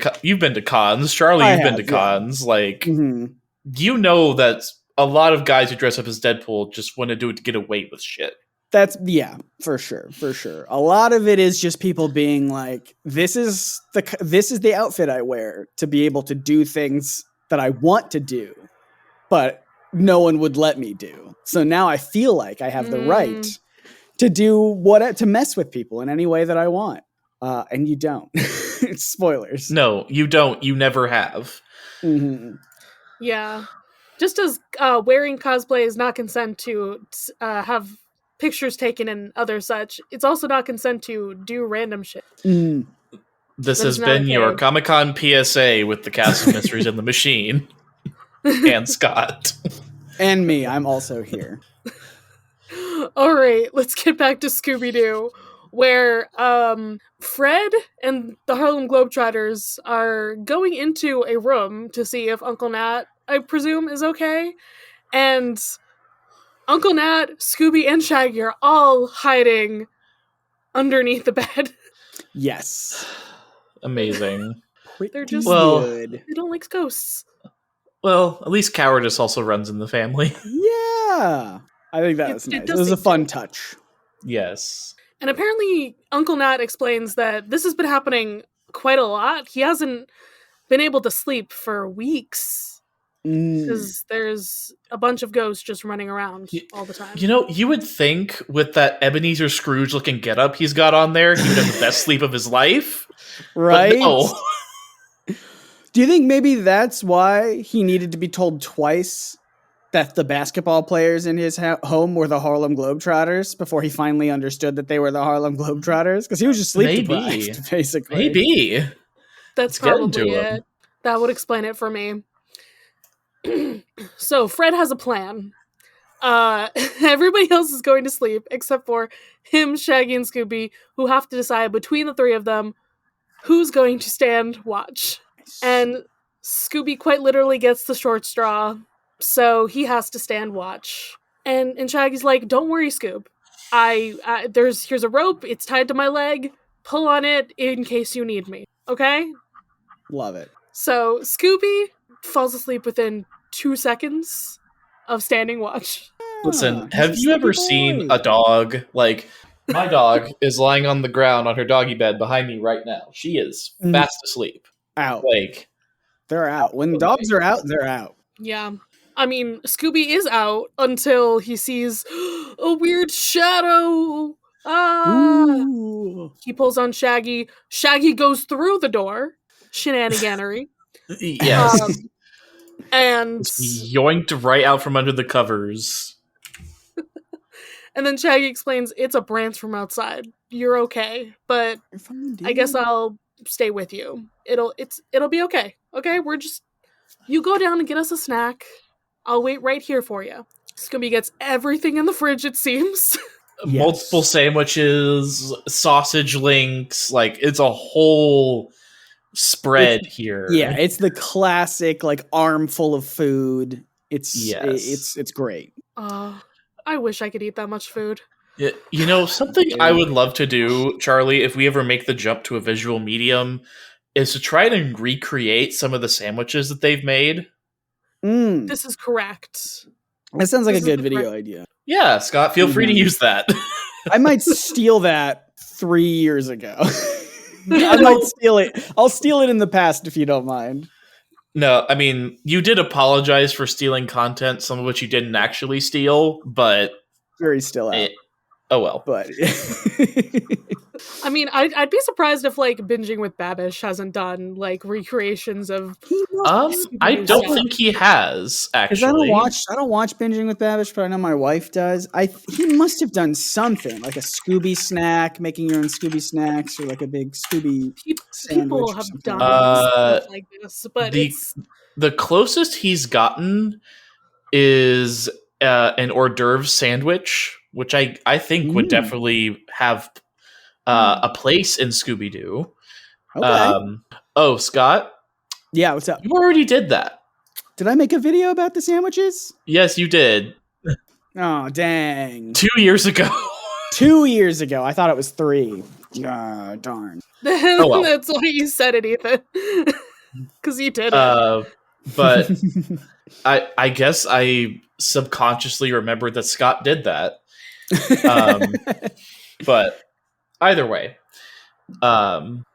cons. Charlie, you've been to cons. You know that a lot of guys who dress up as Deadpool just want to do it to get away with shit. That's for sure. A lot of it is just people being like, this is the outfit I wear to be able to do things that I want to do, but no one would let me do. So now I feel like I have the right to to mess with people in any way that I want. And you don't. It's spoilers. No, you don't. You never have. Mm-hmm. Yeah. Just as wearing cosplay is not consent to have pictures taken and other such, it's also not consent to do random shit. Mm. This has been your Comic-Con PSA with the cast of Mysteries in the Machine. And Scott. And me. I'm also here. All right, let's get back to Scooby-Doo, where Fred and the Harlem Globetrotters are going into a room to see if Uncle Nat, I presume, is okay. And Uncle Nat, Scooby, and Shaggy are all hiding underneath the bed. Yes. Amazing. They're just good. They don't like ghosts. Well, at least cowardice also runs in the family. Yeah. I think that was nice. It was a fun touch. Yes. And apparently Uncle Nat explains that this has been happening quite a lot. He hasn't been able to sleep for weeks because there's a bunch of ghosts just running around all the time. You would think with that Ebenezer Scrooge looking getup he's got on there, he would have the best sleep of his life. Right? But no. Do you think maybe that's why he needed to be told twice that the basketball players in his home were the Harlem Globetrotters before he finally understood that they were the Harlem Globetrotters? Because he was just sleep deprived, basically. Maybe. That's probably it. That would explain it for me. So Fred has a plan. Everybody else is going to sleep except for him, Shaggy, and Scooby, who have to decide between the three of them who's going to stand watch. And Scooby quite literally gets the short straw, so he has to stand watch. And Shaggy's like, "Don't worry, Scoob. Here's a rope. It's tied to my leg. Pull on it in case you need me. Okay?" Love it. So Scooby falls asleep within 2 seconds of standing watch. Listen, have you ever seen a dog? Like, my dog is lying on the ground on her doggy bed behind me right now. She is fast asleep. Out. They're out. When dogs are out, they're out. Yeah. I mean, Scooby is out until he sees a weird shadow. Ooh. He pulls on Shaggy. Shaggy goes through the door. Shenaniganery. Yes. And yoinked right out from under the covers. And then Shaggy explains, "It's a branch from outside. You're okay, but I guess I'll stay with you. It'll be okay. Okay, you go down and get us a snack. I'll wait right here for you." Scooby gets everything in the fridge, it seems. Yes. Multiple sandwiches, sausage links, it's a whole spread here. Yeah, it's the classic armful of food. It's great. I wish I could eat that much food. Something I would love to do, Charlie, if we ever make the jump to a visual medium, is to try to recreate some of the sandwiches that they've made. This is correct. That sounds like a good video idea. Yeah, Scott, feel free to use that. I might steal that 3 years ago. I might steal it. I'll steal it in the past if you don't mind. No, I mean, you did apologize for stealing content, some of which you didn't actually steal, but... Jury's still out. Oh well. But I mean, I'd be surprised if like Binging with Babish hasn't done like recreations of. I don't think he has because actually. I don't watch Binging with Babish, but I know my wife does. He must have done something like a Scooby snack, making your own Scooby snacks, or like a big Scooby sandwich. People or have something done like that. stuff like this, but the closest he's gotten is an hors d'oeuvre sandwich, which I think would definitely have a place in Scooby-Doo. Okay. Scott? Yeah, what's up? You already did that. Did I make a video about the sandwiches? Yes, you did. Oh, dang. 2 years ago. 2 years ago. I thought it was 3. Darn. Well. That's why you said it, Ethan. Because you did it. But I guess I subconsciously remembered that Scott did that. But either way,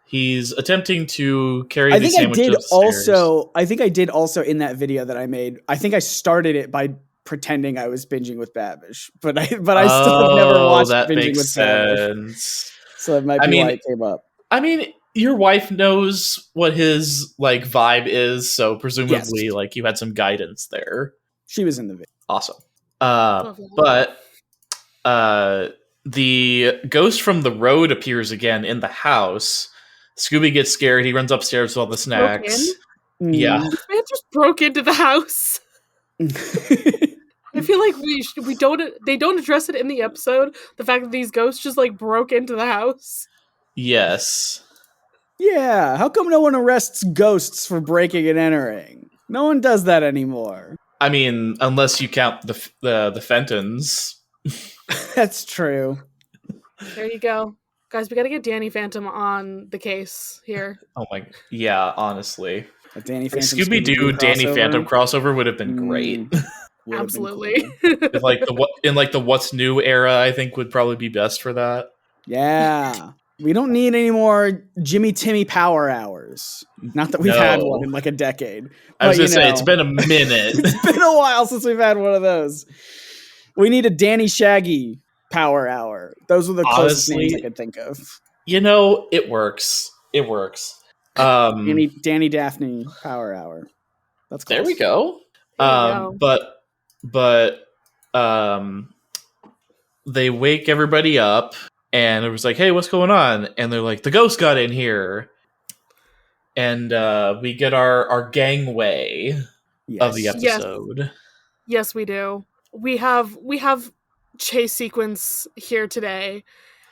he's attempting to carry the sandwich upstairs. I think I did also in that video that I made. I think I started it by pretending I was binging with Babish, but I still have never watched Binging with Babish. So that might be why it came up. I mean, your wife knows what his like vibe is, so presumably like you had some guidance there. She was in the video. Awesome. But the ghost from the road appears again in the house. Scooby gets scared. He runs upstairs with all the snacks. Yeah. This man just broke into the house. I feel like they don't address it in the episode. The fact that these ghosts just like broke into the house. Yes. Yeah. How come no one arrests ghosts for breaking and entering? No one does that anymore. I mean, unless you count the Fentons. That's true. There you go. Guys, we gotta get Danny Phantom on the case here. Oh my, yeah, honestly. A Danny Phantom Scooby-Doo Danny Phantom crossover would have been great. Absolutely. If, like the What's New era, I think would probably be best for that. Yeah. We don't need any more Jimmy Timmy Power Hours. Not that we've had one in like a decade. I was going to say, it's been a minute. It's been a while since we've had one of those. We need a Danny Shaggy Power Hour. Those are the closest names I could think of. You know, it works. It works. Danny Daphne Power Hour. That's close. There we go. But they wake everybody up. And it was like, hey, what's going on? And they're like, the ghost got in here. And we get our gangway of the episode. Yes, we do. We have chase sequence here today.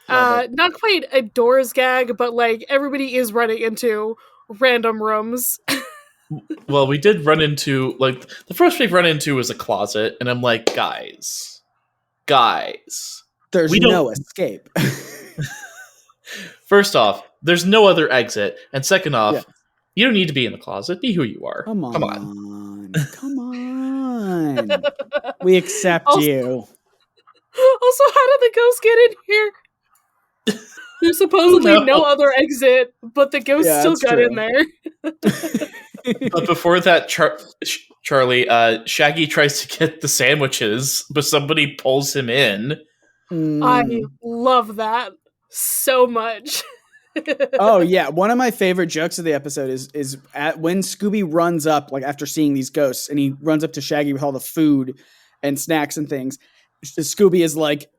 Not quite a doors gag, but like everybody is running into random rooms. Well, we did run into, like, the first we've run into was a closet. And I'm like, guys. There's no escape. First off, there's no other exit. And second off, you don't need to be in the closet. Be who you are. Come on. We accept you. Also, how did the ghost get in here? There's supposedly no other exit, but the ghost still got in there. But before that, Charlie, Shaggy tries to get the sandwiches, but somebody pulls him in. I love that so much. Oh yeah, one of my favorite jokes of the episode is when Scooby runs up, like after seeing these ghosts, and he runs up to Shaggy with all the food and snacks and things. Scooby is like,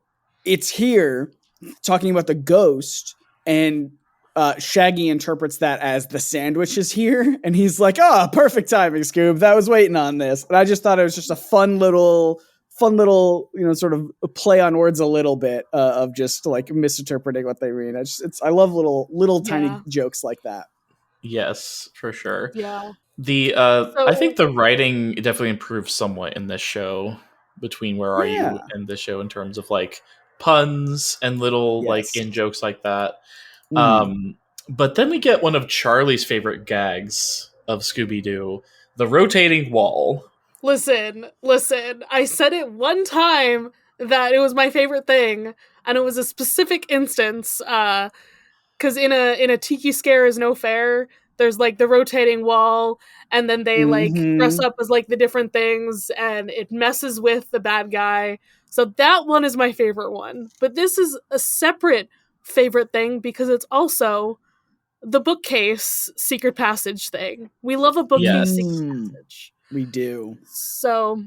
"It's here," talking about the ghost, and Shaggy interprets that as the sandwich is here, and he's like, "Oh, perfect timing, Scoob. That was waiting on this." And I just thought it was just a fun little, sort of play on words a little bit of just like misinterpreting what they mean. I love little tiny jokes like that. Yes, for sure. Yeah. I think the writing definitely improved somewhat in this show between Where Are You and this show in terms of like puns and little like in jokes like that. But then we get one of Charlie's favorite gags of Scooby-Doo, the rotating wall. Listen. I said it one time that it was my favorite thing, and it was a specific instance. Because in a Tiki Scare is No Fair, there's like the rotating wall, and then they like dress up as like the different things, and it messes with the bad guy. So that one is my favorite one. But this is a separate favorite thing because it's also the bookcase secret passage thing. We love a bookcase secret passage. We do. So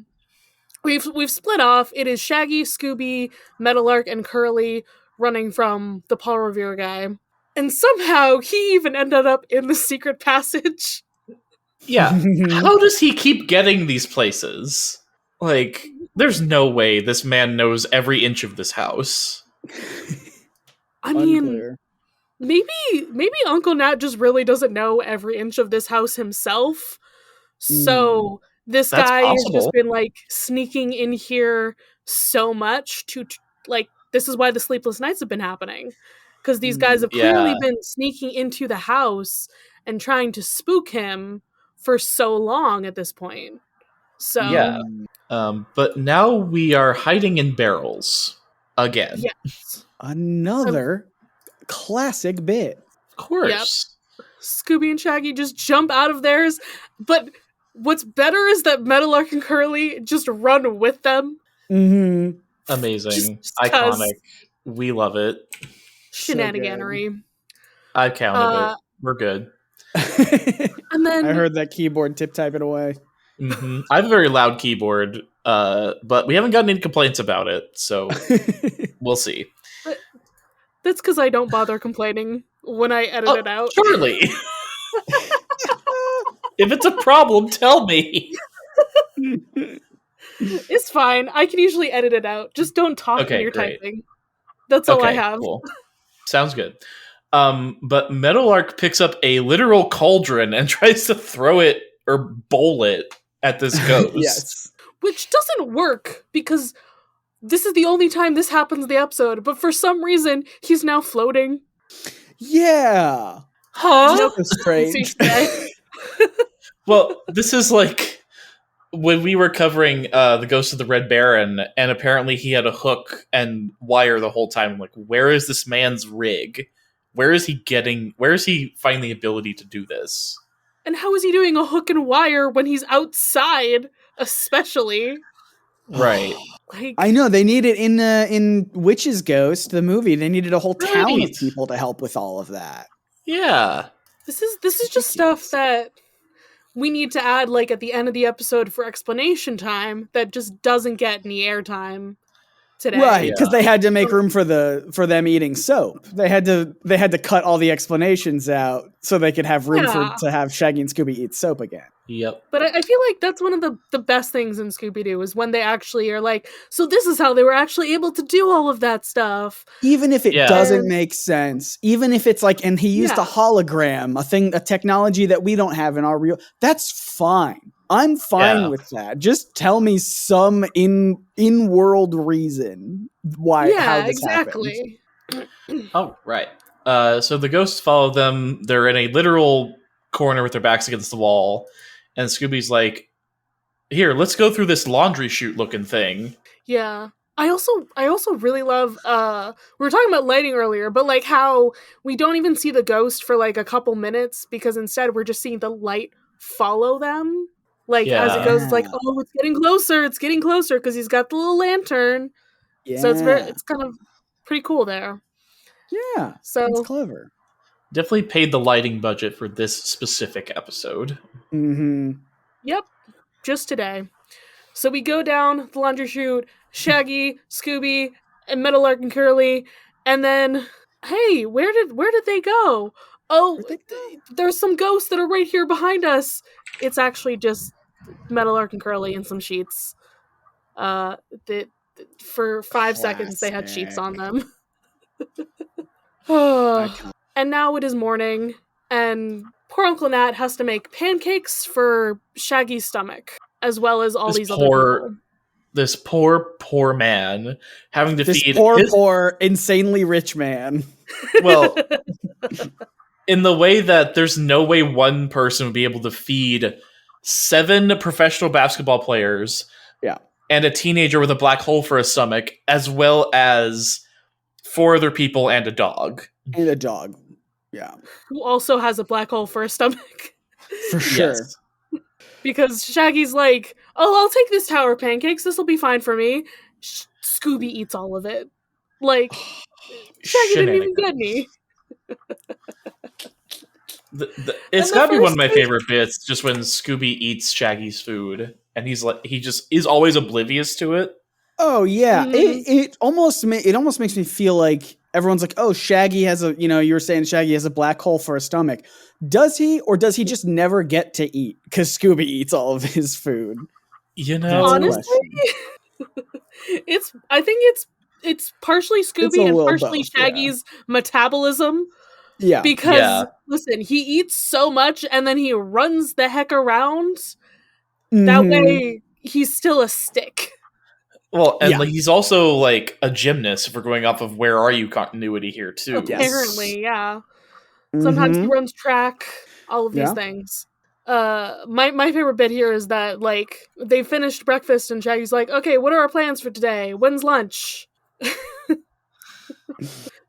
we've split off. It is Shaggy, Scooby, Meadowlark, and Curly running from the Paul Revere guy. And somehow he even ended up in the secret passage. Yeah. How does he keep getting these places? Like, there's no way this man knows every inch of this house. I mean, maybe Uncle Nat just really doesn't know every inch of this house himself. So this guy has just been like sneaking in here so much to like, this is why the sleepless nights have been happening. Because these guys have clearly been sneaking into the house and trying to spook him for so long at this point. So yeah. But now we are hiding in barrels again. Yes. Another classic bit. Of course. Yep. Scooby and Shaggy just jump out of theirs, but what's better is that Meadowlark and Curly just run with them. Mm-hmm. Amazing. Iconic. We love it. Shenaniganery. So I counted it. We're good. And then I heard that keyboard tip-typing away. Mm-hmm. I have a very loud keyboard, but we haven't gotten any complaints about it, so we'll see. That's because I don't bother complaining when I edit it out. Surely. If it's a problem, tell me. It's fine. I can usually edit it out. Just don't talk when you're typing. That's all I have. Cool. Sounds good. But Meadowlark picks up a literal cauldron and tries to throw it or bowl it at this ghost. Yes. Which doesn't work because this is the only time this happens in the episode, but for some reason, he's now floating. Yeah. Huh? That's strange. Well, this is like when we were covering the Ghost of the Red Baron, and apparently he had a hook and wire the whole time. I'm like, where is this man's rig? Where is he finding the ability to do this? And how is he doing a hook and wire when he's outside, especially? Right. Like, I know, they needed in Witch's Ghost, the movie, they needed a whole town of people to help with all of that. Yeah. This is just stuff that we need to add like at the end of the episode for explanation time that just doesn't get any airtime today. Right, because they had to make room for them eating soap. They had to cut all the explanations out so they could have room to have Shaggy and Scooby eat soap again. Yep. But I feel like that's one of the best things in Scooby-Doo is when they actually are like, so this is how they were actually able to do all of that stuff. Even if it doesn't make sense, even if it's like, and he used a hologram, a technology that we don't have in our real, that's fine. I'm fine with that. Just tell me some in-world reason why how this exactly. happened. Oh, right. So the ghosts follow them. They're in a literal corner with their backs against the wall. And Scooby's like, here, let's go through this laundry chute looking thing. Yeah. I also really love we were talking about lighting earlier, but like how we don't even see the ghost for like a couple minutes because instead we're just seeing the light follow them. Like as it goes, it's like, oh, it's getting closer because he's got the little lantern. Yeah. So it's kind of pretty cool there. Yeah. So it's clever. Definitely paid the lighting budget for this specific episode. Mm-hmm. Yep. Just today. So we go down the laundry chute, Shaggy, Scooby, and Meadowlark and Curly, and then, hey, where did they go? Oh, there's some ghosts that are right here behind us. It's actually just Meadowlark and Curly and some sheets. For 5 seconds they had sheets on them. And now it is morning, and poor Uncle Nat has to make pancakes for Shaggy's stomach, as well as all these other people. This poor man having to feed poor, insanely rich man. Well, in the way that there's no way one person would be able to feed 7 professional basketball players and a teenager with a black hole for a stomach, as well as 4 other people and a dog. And a dog. Yeah. Who also has a black hole for a stomach. For sure. Yes. Because Shaggy's like, oh, I'll take this tower of pancakes. This will be fine for me. Scooby eats all of it. Like, Shaggy didn't even get any. It's And the gotta be one of first my thing- favorite bits, just when Scooby eats Shaggy's food, and he just is always oblivious to it. Oh yeah, Mhm. it almost makes me feel like everyone's like, oh, Shaggy has a, you were saying Shaggy has a black hole for a stomach. Does he, or does he just never get to eat because Scooby eats all of his food? You That's know, the Honestly, question. I think it's partially It's a Scooby and little partially both, yeah. Shaggy's metabolism. Yeah, Because listen, he eats so much and then he runs the heck around. That Mhm. way he's still a stick. well, and Yeah. like he's also like a gymnast. If we're going off of where are you continuity here too. Yes. Apparently, yeah. Sometimes he Mhm. runs track, all of these Yeah. things. My favorite bit here is that like they finished breakfast and Shaggy's like, okay, what are our plans for today? When's lunch?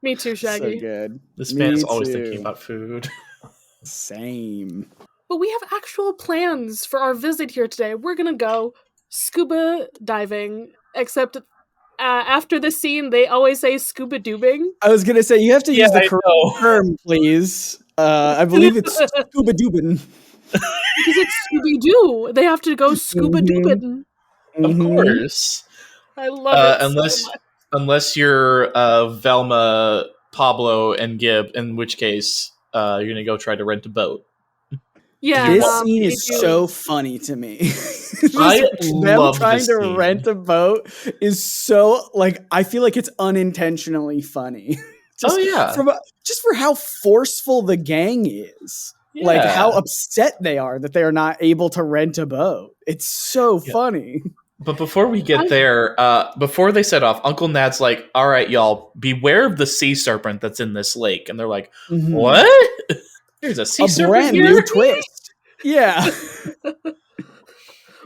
Me too, Shaggy. So good. This Me man is always too. thinking about food. Same. But we have actual plans for our visit here today. We're gonna go scuba diving, except after this scene, they always say scuba doobing. I was gonna say you have to use the I correct know. term, please. I believe it's scuba doobin. Because it's Scooby-Doo. They have to go scuba doobing. Of course. I love it so much. Unless you're Velma, Pablo, and Gib, in which case you're gonna go try to rent a boat. Yeah, This Wow. scene they is do. so funny to me. I Them love trying this to scene. rent a boat is so like I feel like it's unintentionally funny. Oh yeah, just for how forceful the gang is. Like how upset they are that they are not able to rent a boat. It's so funny. But before we get there, before they set off, Uncle Nad's like, "All right, y'all, beware of the sea serpent that's in this lake." And they're like, Mhm. "What? There's a sea A serpent brand here?" new twist. Yeah.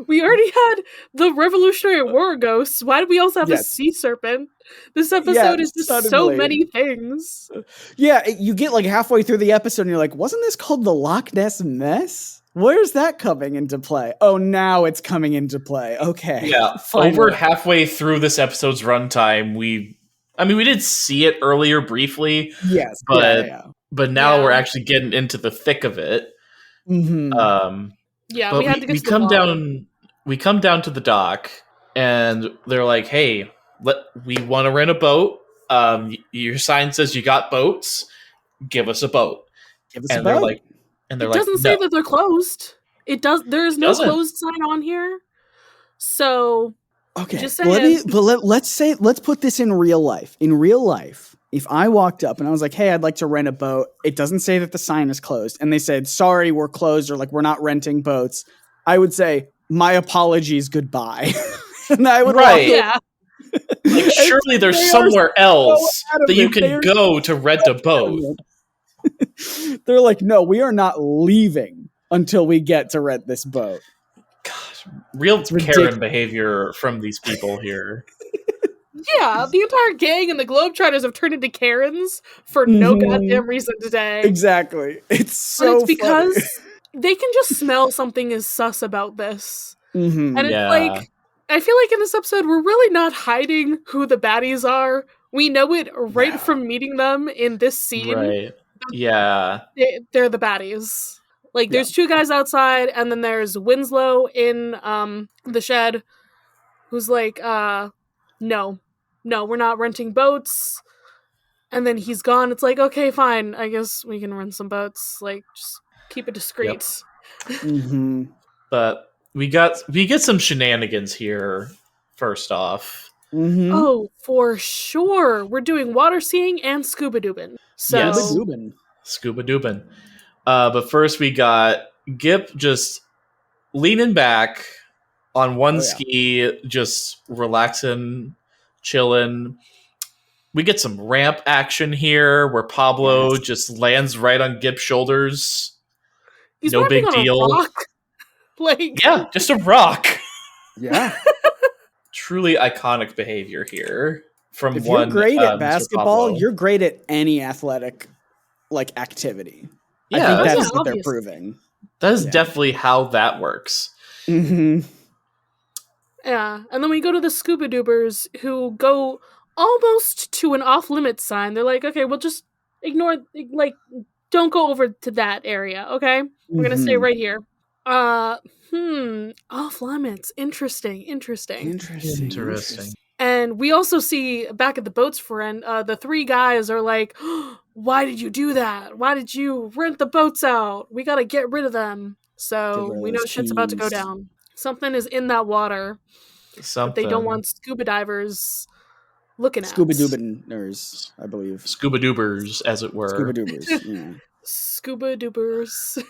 We already had the Revolutionary War ghosts. Why do we also have a Yes. sea serpent? This episode is just so suddenly. many things. Yeah, you get like halfway through the episode and you're like, wasn't this called the Loch Ness Mess? Where's that coming into play? Oh, now it's coming into play. Okay. Yeah, Finally. over halfway through this episode's runtime, we did see it earlier briefly, Yes, but now Yeah. we're actually getting into the thick of it. Mm-hmm. Yeah, But we had to get we to the come bottom. down. We come down to the dock, and they're like, "Hey, we want to rent a boat. Your sign says you got boats. Give us a boat." Give us And a they're boat. like, It doesn't say that they're closed. There is no doesn't. closed sign on here. So Okay, just saying. let's put this in real life. In real life, if I walked up and I was like, "Hey, I'd like to rent a boat," it doesn't say that the sign is closed, and they said, "Sorry, we're closed," or like, "We're not renting boats," I would say, "My apologies, goodbye," and I would walk away. Yeah. Like, surely there's They are somewhere else adamant. that you They can are go to rent a boat. They're like, "No, we are not leaving until we get to rent this boat." Gosh, real ridiculous. Karen behavior from these people here. Yeah, the entire gang and the Globetrotters have turned into Karens for no Mhm. goddamn reason today. Exactly. It's so But it's because funny. they can just smell something is sus about this. Mhm. And it's Yeah. like, I feel like in this episode, we're really not hiding who the baddies are. We know it right No. from meeting them in this scene. Right. Yeah. They're the baddies. Like, there's two guys outside, and then there's Winslow in the shed, who's like, no, we're not renting boats. And then he's gone. It's like, okay, fine. I guess we can rent some boats. Like, just keep it discreet. Mm-hmm. But we get some shenanigans here, first off. Mm-hmm. Oh, for sure. We're doing water skiing and scuba doobin'. So, Yes. Scuba doobin'. But first we got Gip just leaning back on one ski, just relaxing, chilling. We get some ramp action here where Pablo just lands right on Gip's shoulders. he's No rapping big on deal. a rock. Like, Yeah, just a rock. Yeah. Truly iconic behavior here from If one. you're great at Mr. basketball, Pablo. you're great at any athletic like activity. Yeah, I think that's yeah, what they're obviously. proving. that is definitely how that works. Mm-hmm. yeah. And then we go to the scuba doobers who go almost to an off-limits sign. They're like, okay, we'll just ignore, like, don't go over to that area, okay? We're gonna stay right here. Off-limits. Interesting. And we also see back at the boat's friend, the 3 guys are like, oh, why did you do that? Why did you rent the boats out? We gotta get rid of them. So we know shit's about to go down. Something is in that water that they don't want scuba divers looking at. Scuba-doobers, I believe. Scuba-doobers, as it were. Scuba-doobers, yeah. Scuba-doobers.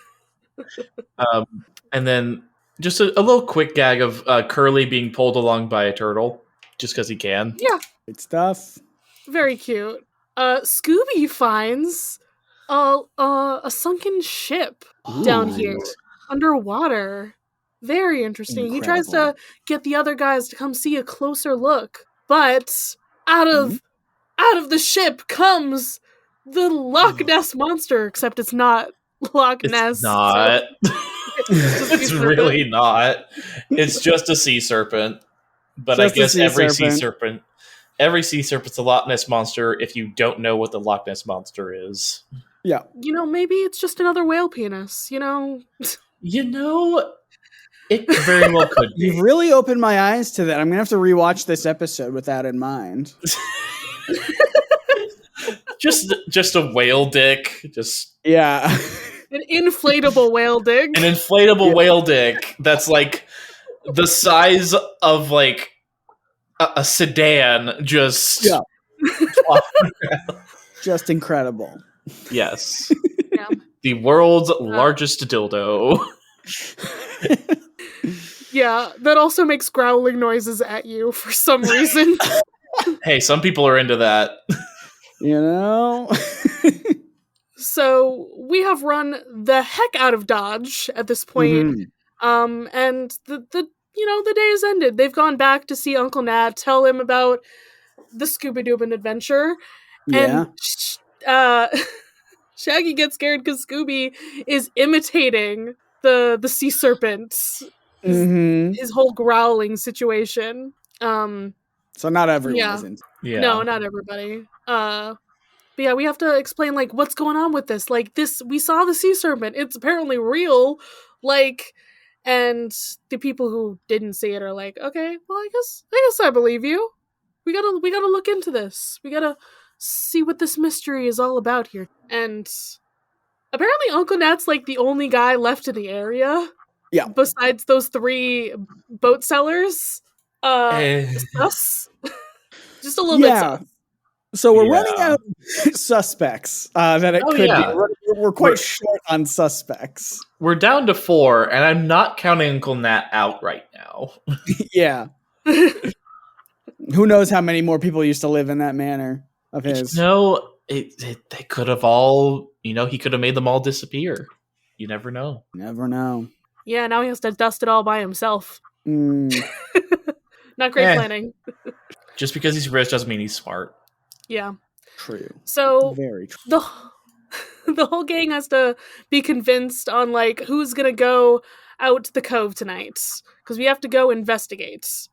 And then just a little quick gag of Curly being pulled along by a turtle, just because he can. Yeah. Good stuff. Very cute. Scooby finds a sunken ship down here, underwater. Very interesting. Incredible. He tries to get the other guys to come see a closer look, but out of the ship comes the Loch Ness monster, except it's not Loch Ness. It's not. It's really not. It's just a sea serpent. But I guess every sea serpent's a Loch Ness monster if you don't know what the Loch Ness monster is. Yeah. Maybe it's just another whale penis, It very well could be. You've really opened my eyes to that. I'm going to have to rewatch this episode with that in mind. just a whale dick. Yeah. An inflatable whale dick. An inflatable whale dick that's like the size of like a sedan. Just just incredible. Yes. Yeah. The world's largest dildo. Yeah, that also makes growling noises at you for some reason. Hey, some people are into that. So we have run the heck out of Dodge at this point. And the day has ended. They've gone back to see Uncle Nat, tell him about the Scooby-Doo adventure. Yeah. And Shaggy gets scared because Scooby is imitating the sea serpent. His whole growling situation. So not everyone is into it. Yeah. No, not everybody. But yeah, we have to explain, like, what's going on with this. Like, we saw the sea serpent. It's apparently real. Like, and the people who didn't see it are like, okay, well, I guess I believe you. We gotta look into this. We gotta see what this mystery is all about here. And apparently Uncle Nat's, like, the only guy left in the area. Yeah. Besides those 3 boat sellers. Sus. Just a little bit sus. So we're running out of suspects that it could be. We're quite short on suspects. We're down to 4, and I'm not counting Uncle Nat out right now. Yeah. Who knows how many more people used to live in that manor of his. They could have all, he could have made them all disappear. You never know. Never know. Yeah, now he has to dust it all by himself. Not great planning. Just because he's rich doesn't mean he's smart. Yeah. True. So very true. The whole gang has to be convinced on, like, who's gonna go out to the cove tonight, because we have to go investigate.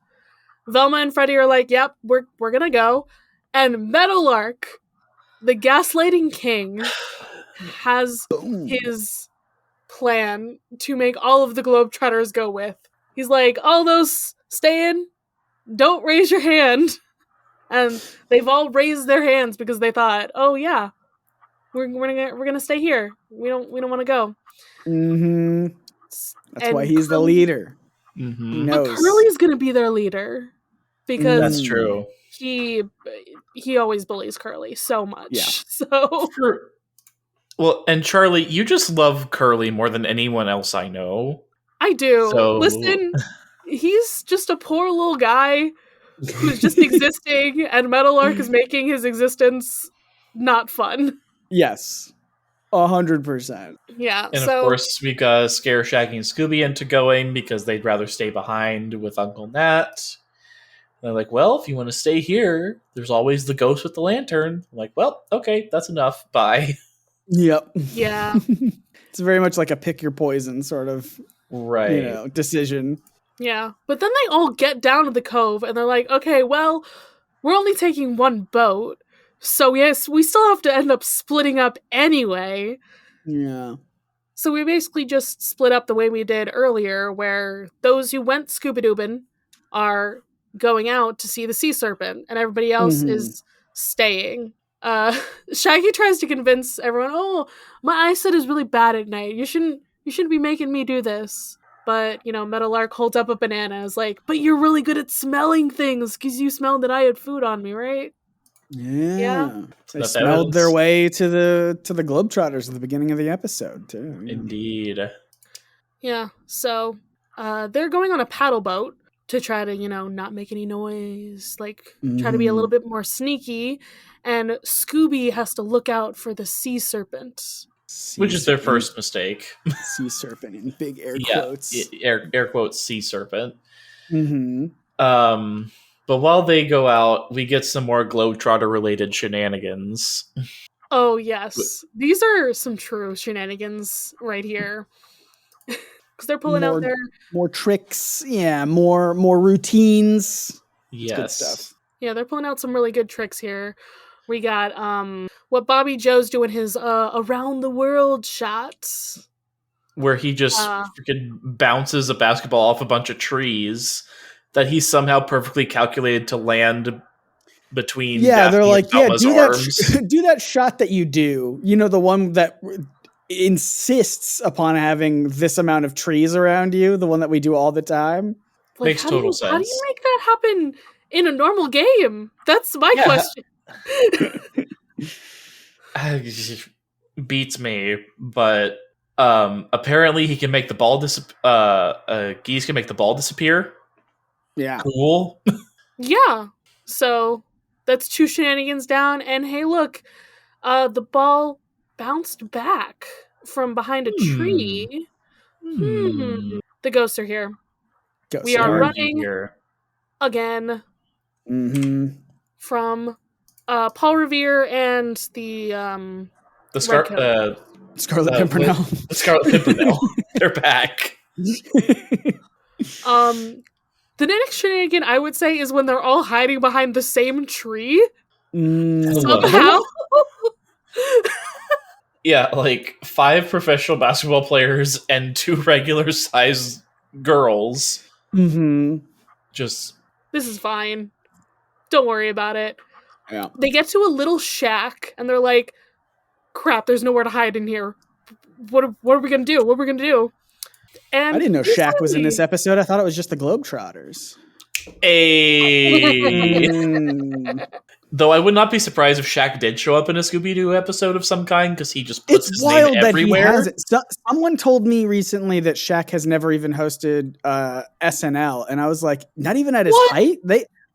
Velma and Freddy are like, yep, we're gonna go. And Meadowlark, the gaslighting king, has his plan to make all of the Globetrotters go with. He's like, all those stay in, don't raise your hand. And they've all raised their hands because they thought, oh yeah, we're gonna stay here. We don't want to go. That's why he's the leader. He knows. But Curly's gonna be their leader because that's true. He always bullies Curly so much. Yeah. So well, and Charlie, you just love Curly more than anyone else I know. I do. So... Listen, he's just a poor little guy who's just existing, and Meadowlark is making his existence not fun. Yes. 100%. Yeah. And of course, we gotta scare Shaggy and Scooby into going because they'd rather stay behind with Uncle Nat. And they're like, well, if you want to stay here, there's always the ghost with the lantern. I'm like, well, okay, that's enough. Bye. Yep. Yeah. It's very much like a pick your poison sort of decision. Yeah. But then they all get down to the cove and they're like, okay, well, we're only taking one boat, so yes, we still have to end up splitting up anyway. Yeah. So we basically just split up the way we did earlier, where those who went scuba-doobing are going out to see the sea serpent, and everybody else is staying. Shaggy tries to convince everyone, "Oh, my eyesight is really bad at night. You shouldn't be making me do this." But, Metalark holds up a banana, is like, "But you're really good at smelling things, because you smelled that I had food on me, right?" Yeah. They Enough smelled evidence. their way to the Globetrotters at the beginning of the episode, too. Yeah. Indeed. Yeah, so they're going on a paddle boat to try to, not make any noise, try to be a little bit more sneaky, and Scooby has to look out for the sea serpent. Which is their first mistake. Sea serpent in big air quotes. Air quotes, sea serpent. Mm-hmm. But while they go out, we get some more Globetrotter-related shenanigans. Oh, yes. These are some true shenanigans right here. Because they're pulling out their... More tricks. Yeah, more routines. Yes. Good stuff. Yeah, they're pulling out some really good tricks here. We got what Bobby Joe's doing his around the world shots. Where he just freaking bounces a basketball off a bunch of trees that he somehow perfectly calculated to land between. Yeah, Daphne they're like, and Velma's arms. do that shot that you do. The one that insists upon having this amount of trees around you, the one that we do all the time. Makes total sense. How do you make that happen in a normal game? That's my question. Beats me, but apparently he can make the ball Geese can make the ball disappear. Yeah. Cool. Yeah. So that's 2 shenanigans down, and hey, look, the ball bounced back from behind a tree. The ghosts are here. We are running here again from Paul Revere and the Scarlet Pimpernel. The Scarlet Pimpernel. They're back. The next shenanigan, I would say, is when they're all hiding behind the same tree. Somehow. Yeah, 5 professional basketball players and 2 regular-sized girls. Just... This is fine. Don't worry about it. Yeah. They get to a little shack, and they're like, crap, there's nowhere to hide in here. What are we going to do? What are we going to do? And I didn't know Shaq was in this episode. I thought it was just the Globetrotters. Though I would not be surprised if Shaq did show up in a Scooby-Doo episode of some kind, because he just puts his name everywhere. He has it. Someone told me recently that Shaq has never even hosted SNL, and I was like, not even at his height?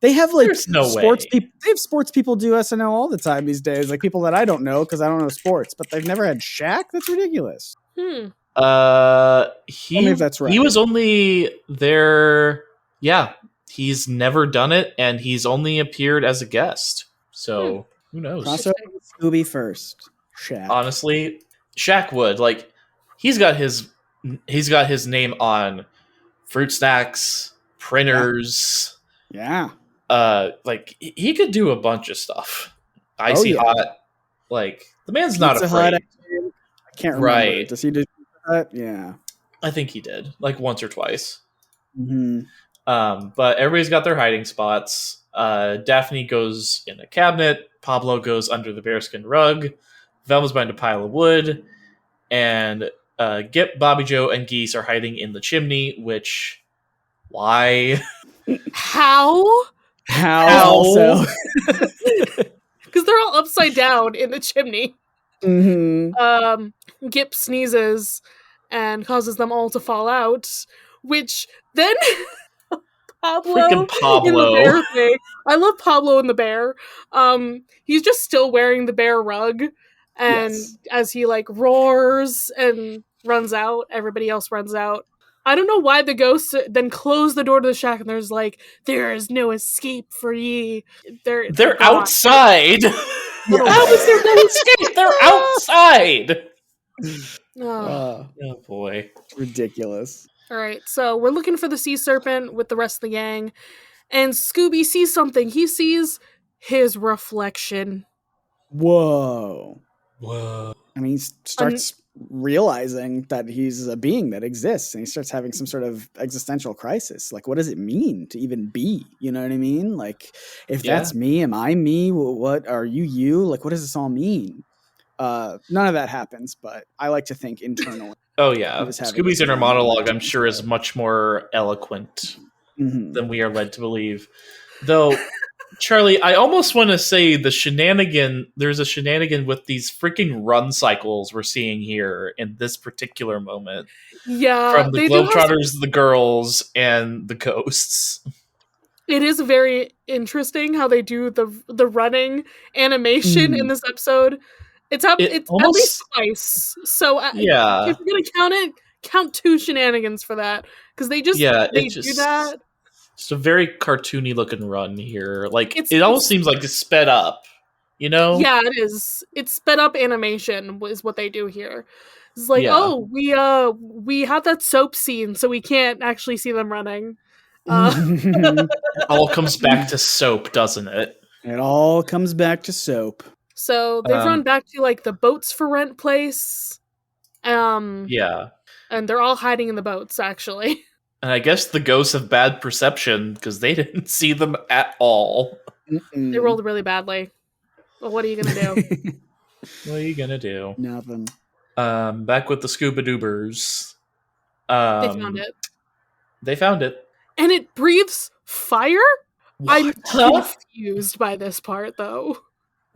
They have sports people. They have sports people do SNL all the time these days, like people that I don't know because I don't know sports, but they've never had Shaq? That's ridiculous. Tell me if that's right. He was only there. Yeah, he's never done it, and he's only appeared as a guest. So who knows? Crossover with Scooby first. Shaq. Honestly, Shaq would he's got his name on fruit snacks, printers. Yeah. He could do a bunch of stuff. Icy Hot. The man's not afraid. I can't remember. Right. Does he do that? Yeah. I think he did. Once or twice. But everybody's got their hiding spots. Daphne goes in a cabinet. Pablo goes under the bearskin rug. Velma's behind a pile of wood. And Gip, Bobby Joe, and Geese are hiding in the chimney, which... Why? How? Also? Because they're all upside down in the chimney. Gip sneezes and causes them all to fall out, which then Pablo. In the bear thing. I love Pablo and the bear. He's just still wearing the bear rug, and as he roars and runs out, everybody else runs out. I don't know why the ghosts then close the door to the shack, and there's there is no escape for ye. They're outside. How is there no escape? They're outside. Oh boy. Ridiculous. All right, so we're looking for the sea serpent with the rest of the gang, and Scooby sees something. He sees his reflection. Whoa. Whoa. I mean, he starts realizing that he's a being that exists, and he starts having some sort of existential crisis. Like, what does it mean to even be? You know what I mean? Like, if that's me, am I me? What are you? Like, what does this all mean? None of that happens, but I like to think internally. Oh yeah, He was having Scooby's some inner moment monologue, I'm of sure, is much more eloquent Mhm. than we are led to believe. Though, Charlie, I almost want to say there's a shenanigan with these freaking run cycles we're seeing here in this particular moment. Yeah, From the they do have Globetrotters, the girls, and the ghosts. It is very interesting how they do the running animation in Mm. this episode. It's It at least almost, twice. So yeah, if you're gonna count it, count 2 shenanigans for that, because they it's do just that. it's a very cartoony looking run here. Like It's it almost seems like it's sped up. You know? Yeah, it is. It's sped up animation is what they do here. It's like, Yeah. oh, we had that soap scene, so we can't actually see them running. It all comes back to soap, doesn't it? It all comes back to soap. So they've run back to like the boats for rent place. Yeah. And they're all hiding in the boats, actually. And I guess the ghosts have bad perception because they didn't see them at all. Mm-mm. They rolled really badly. Well, what are you gonna do? What are you gonna do? Nothing. Back with the Scooby-Doobers. They found it. They found it. And it breathes fire? What? I'm confused by this part, though.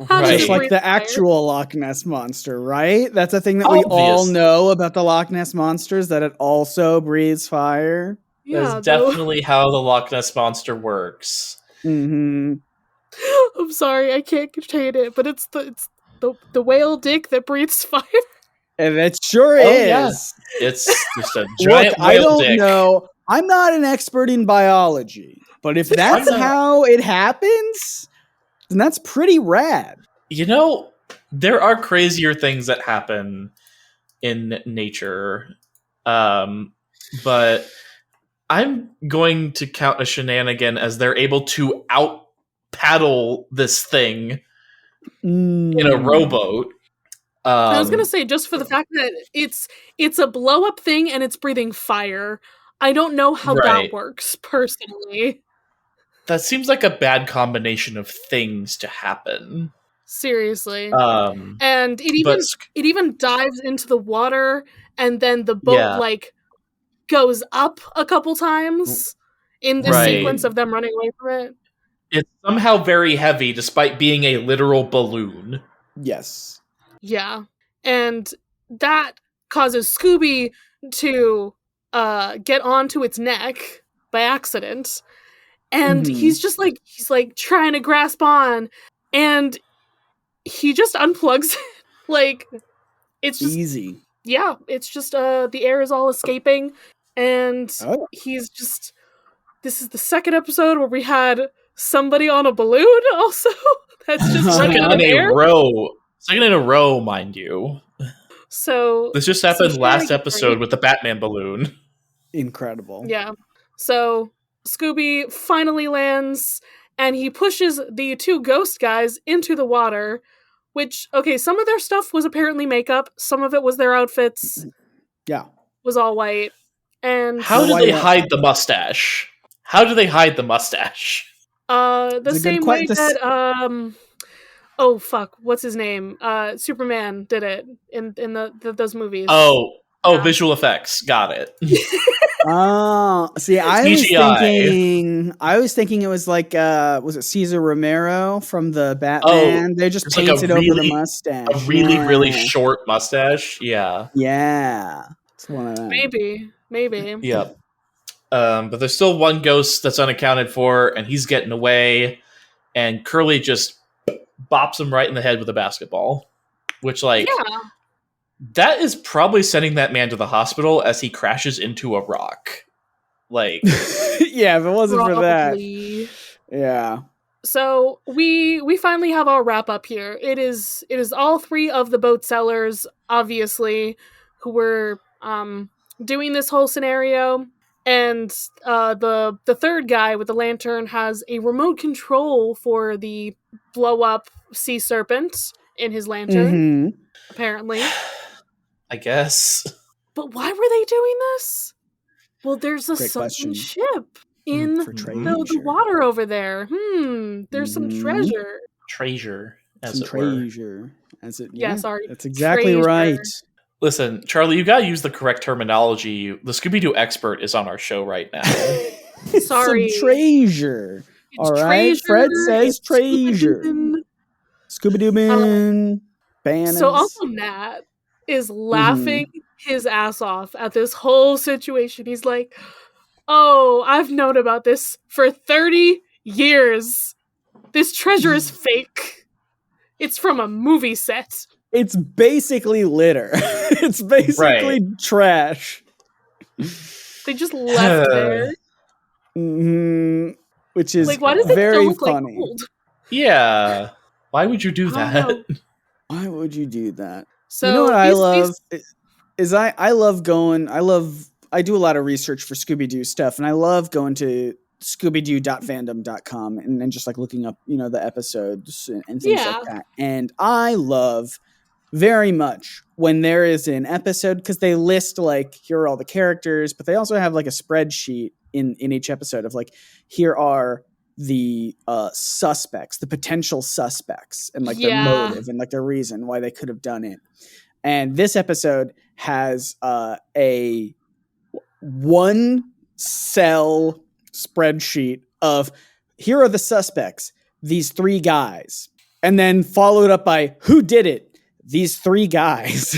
How does Just it like breathe the fire? actual Loch Ness Monster, right? That's a thing that we all Obvious. know about the Loch Ness Monsters, that it also breathes fire. Yeah, That's definitely how the Loch Ness Monster works. Mm-hmm. I'm sorry, I can't contain it, but it's the whale dick that breathes fire. And it sure Oh, is. yeah. It's just a giant Look, I whale don't dick. know. I'm not an expert in biology, but if that's not. how it happens, then that's pretty rad. You know, there are crazier things that happen in nature. But I'm going to count a shenanigan as they're able to out paddle this thing in a rowboat. I was gonna say, just for the fact that it's a blow up thing and it's breathing fire. I don't know how Right. that works personally. That seems like a bad combination of things to happen. Seriously. And it even dives into the water, and then the boat like goes up a couple times in this sequence of them running away from it. It's somehow very heavy despite being a literal balloon. Yes. Yeah. And that causes Scooby to get onto its neck by accident. And he's like trying to grasp on, and he just unplugs it. Like, it's just easy. Yeah, it's just the air is all escaping, and he's just. This is the second episode where we had somebody on a balloon also. That's just running out of air. Second in a row, mind you. So this just happened last episode with the Batman balloon. Incredible. Yeah. So Scooby finally lands, and he pushes the 2 ghost guys into the water, which, okay, some of their stuff was apparently makeup, some of it was their outfits. Yeah. Was all white. And how do they hide the mustache? How do they hide the mustache? The same way that oh fuck, what's his name? Superman did it in those movies. Visual effects. Got it. Oh, see, I was thinking it was like was it Cesar Romero from the Batman? They just painted over the mustache. A really short mustache. Yeah. Yeah. It's one of them. Maybe. Yeah. But there's still one ghost that's unaccounted for, and he's getting away, and Curly just bops him right in the head with a basketball. Which, like, that is probably sending that man to the hospital as he crashes into a rock. Like, yeah, if it wasn't for that. Yeah. So we finally have our wrap up here. It is all 3 of the boat sellers, obviously, who were doing this whole scenario. And the third guy with the lantern has a remote control for the blow up sea serpent in his lantern, apparently. I guess. But why were they doing this? Well, there's a Great sunken question. ship in For the treasure. water over there. There's some treasure. Treasure, as Some it were. treasure. As it, Yeah, sorry. That's exactly Treasure. right. Listen, Charlie, you gotta use the correct terminology. The Scooby-Doo expert is on our show right now. Sorry. Some treasure. It's All right. Fred says it's treasure. Scooby-Doo bananas. So Uncle Nat is laughing his ass off at this whole situation. He's like, oh, I've known about this for 30 years. This treasure is fake. It's from a movie set. It's basically litter. It's basically trash. They just left there. Which is like, why does it very still look funny. like gold? Yeah. Why would you do that? Why would you do that? So you know what I love is I love going. I do a lot of research for Scooby-Doo stuff, and I love going to Scooby-Doo.fandom.com and just like looking up, the episodes and things like that. And I love very much when there is an episode, because they list like, here are all the characters, but they also have like a spreadsheet in each episode of like, here are the suspects, the potential suspects, and like their motive and like their reason why they could have done it. And this episode has a 1 cell spreadsheet of, here are the suspects, these 3 guys, and then followed up by, who did it? These 3 guys.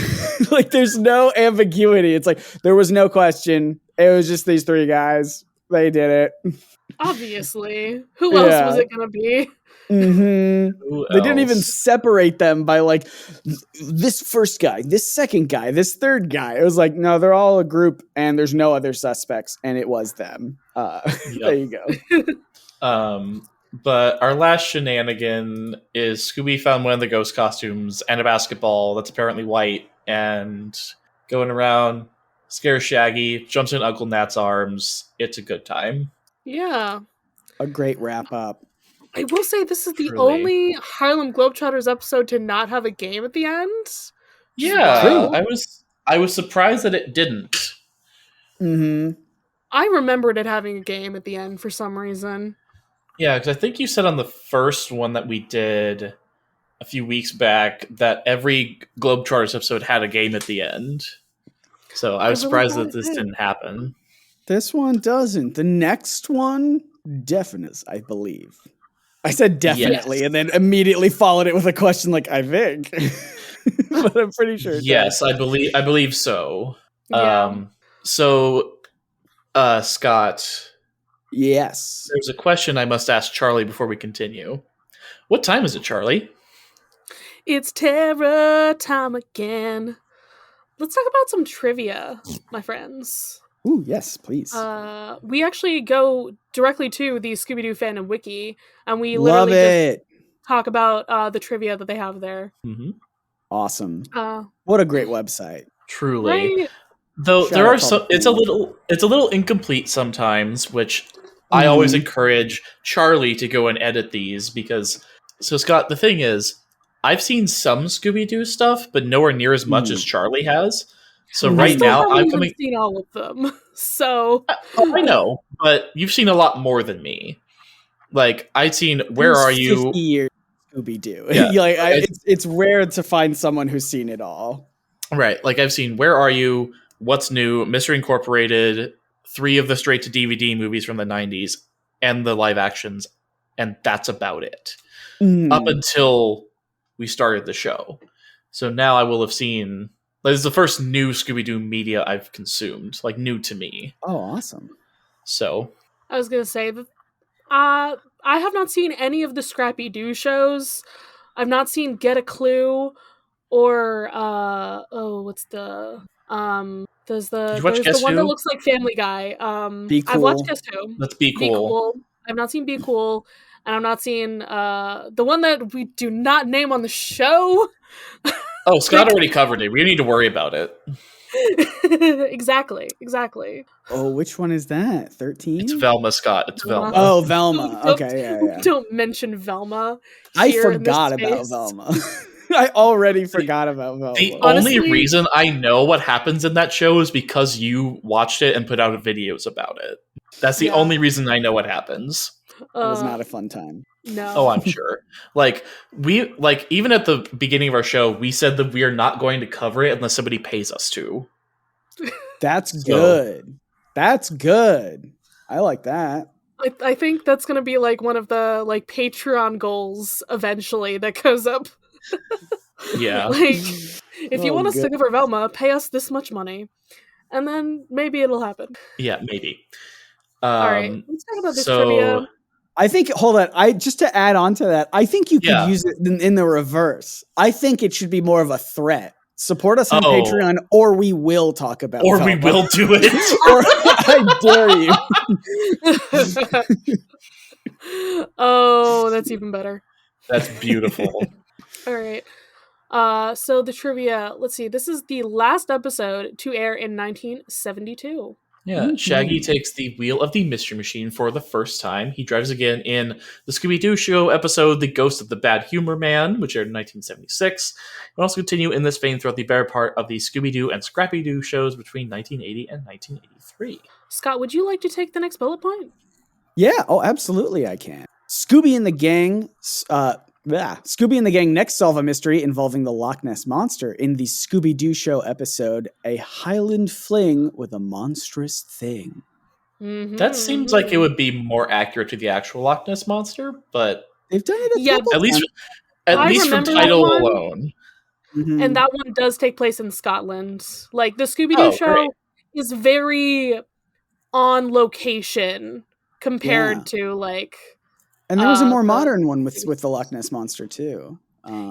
Like, there's no ambiguity. It's like, there was no question. It was just these 3 guys. They did it. Obviously. Who else was it going to be? They didn't even separate them by like, this first guy, this second guy, this third guy. It was like, no, they're all a group and there's no other suspects, and it was them. There you go. But our last shenanigan is Scooby found one of the ghost costumes and a basketball that's apparently white, and going around, scares Shaggy, jumps in Uncle Nat's arms. It's a good time. Yeah. A great wrap up. I will say this is the only Harlem Globetrotters episode to not have a game at the end. Yeah, I was surprised that it didn't. I remembered it having a game at the end for some reason. Yeah, because I think you said on the first one that we did a few weeks back that every Globetrotters episode had a game at the end. So I was surprised that this didn't happen. This one doesn't. The next one, definite, I believe. I said definitely, and then immediately followed it with a question like, I think. But I'm pretty sure. Yes, I believe so. Yeah. Scott. Yes. There's a question I must ask Charlie before we continue. What time is it, Charlie? It's terror time again. Let's talk about some trivia, my friends. Ooh, yes, please. We actually go directly to the Scooby-Doo fandom wiki, and we literally just talk about the trivia that they have there. Mm-hmm. Awesome. What a great website. Truly. Right? Though there are some, it's a little incomplete sometimes, which I always encourage Charlie to go and edit these because. So Scott, the thing is, I've seen some Scooby-Doo stuff, but nowhere near as much as Charlie has. So right now, I'm coming. I've seen all of them, so I know, but you've seen a lot more than me. Like I'd seen Where Are You? 50 years Scooby-Doo. Yeah. It's rare to find someone who's seen it all. Right, like I've seen Where Are You? What's New? Mystery Incorporated, 3 of the straight-to-DVD movies from the 90s, and the live actions, and that's about it. Up until we started the show. So now I will have seen... This is the first new Scooby-Doo media I've consumed, like new to me. Oh, awesome. So... I was going to say that I have not seen any of the Scrappy-Doo shows. I've not seen Get a Clue or what's the there's the one that looks like Family Guy. Be Cool. I've watched Guess Who. Let's Be Cool. I've not seen Be Cool, and I've not seen the one that we do not name on the show. Oh, Scott already covered it. We don't need to worry about it. Exactly. Oh, which one is that? 13? It's Velma, Scott. It's Velma. Velma. Oh, Velma. Okay, yeah. Don't mention Velma. I here in this forgot about space. Velma. I already forgot about Velma. The Honestly- only reason I know what happens in that show is because you watched it and put out videos about it. That's the Yeah. only reason I know what happens. It was not a fun time. No. Oh, I'm sure. Even at the beginning of our show, we said that we are not going to cover it unless somebody pays us to. That's good. That's good. I like that. I think that's gonna be like one of the like Patreon goals eventually that goes up. Yeah. Like, if you Oh, want us to good. cover Velma, pay us this much money, and then maybe it'll happen. Yeah, maybe. All right, let's talk about this trivia. I think, hold on, just to add on to that, I think you could Yeah. use it in the reverse. I think it should be more of a threat. Support us on Oh. Patreon, or we will talk about Or we Velma. will do it. Or I dare you. Oh, that's even better. That's beautiful. All right. So the trivia, let's see. This is the last episode to air in 1972. Yeah, Shaggy takes the wheel of the Mystery Machine for the first time. He drives again in the Scooby-Doo show episode, The Ghost of the Bad Humor Man, which aired in 1976. We'll also continue in this vein throughout the better part of the Scooby-Doo and Scrappy-Doo shows between 1980 and 1983. Scott, would you like to take the next bullet point? Yeah, oh, absolutely I can. Scooby and the gang next solve a mystery involving the Loch Ness Monster in the Scooby-Doo show episode, A Highland Fling with a Monstrous Thing. Mm-hmm, That seems like it would be more accurate to the actual Loch Ness Monster, but They've done it Yeah, couple at least times. at least from remember that title one. alone. Mhm. And that one does take place in Scotland. Like, the Scooby-Doo Oh, show great. is very on location compared Yeah. to, like... And there was a more the- modern one with the Loch Ness Monster too.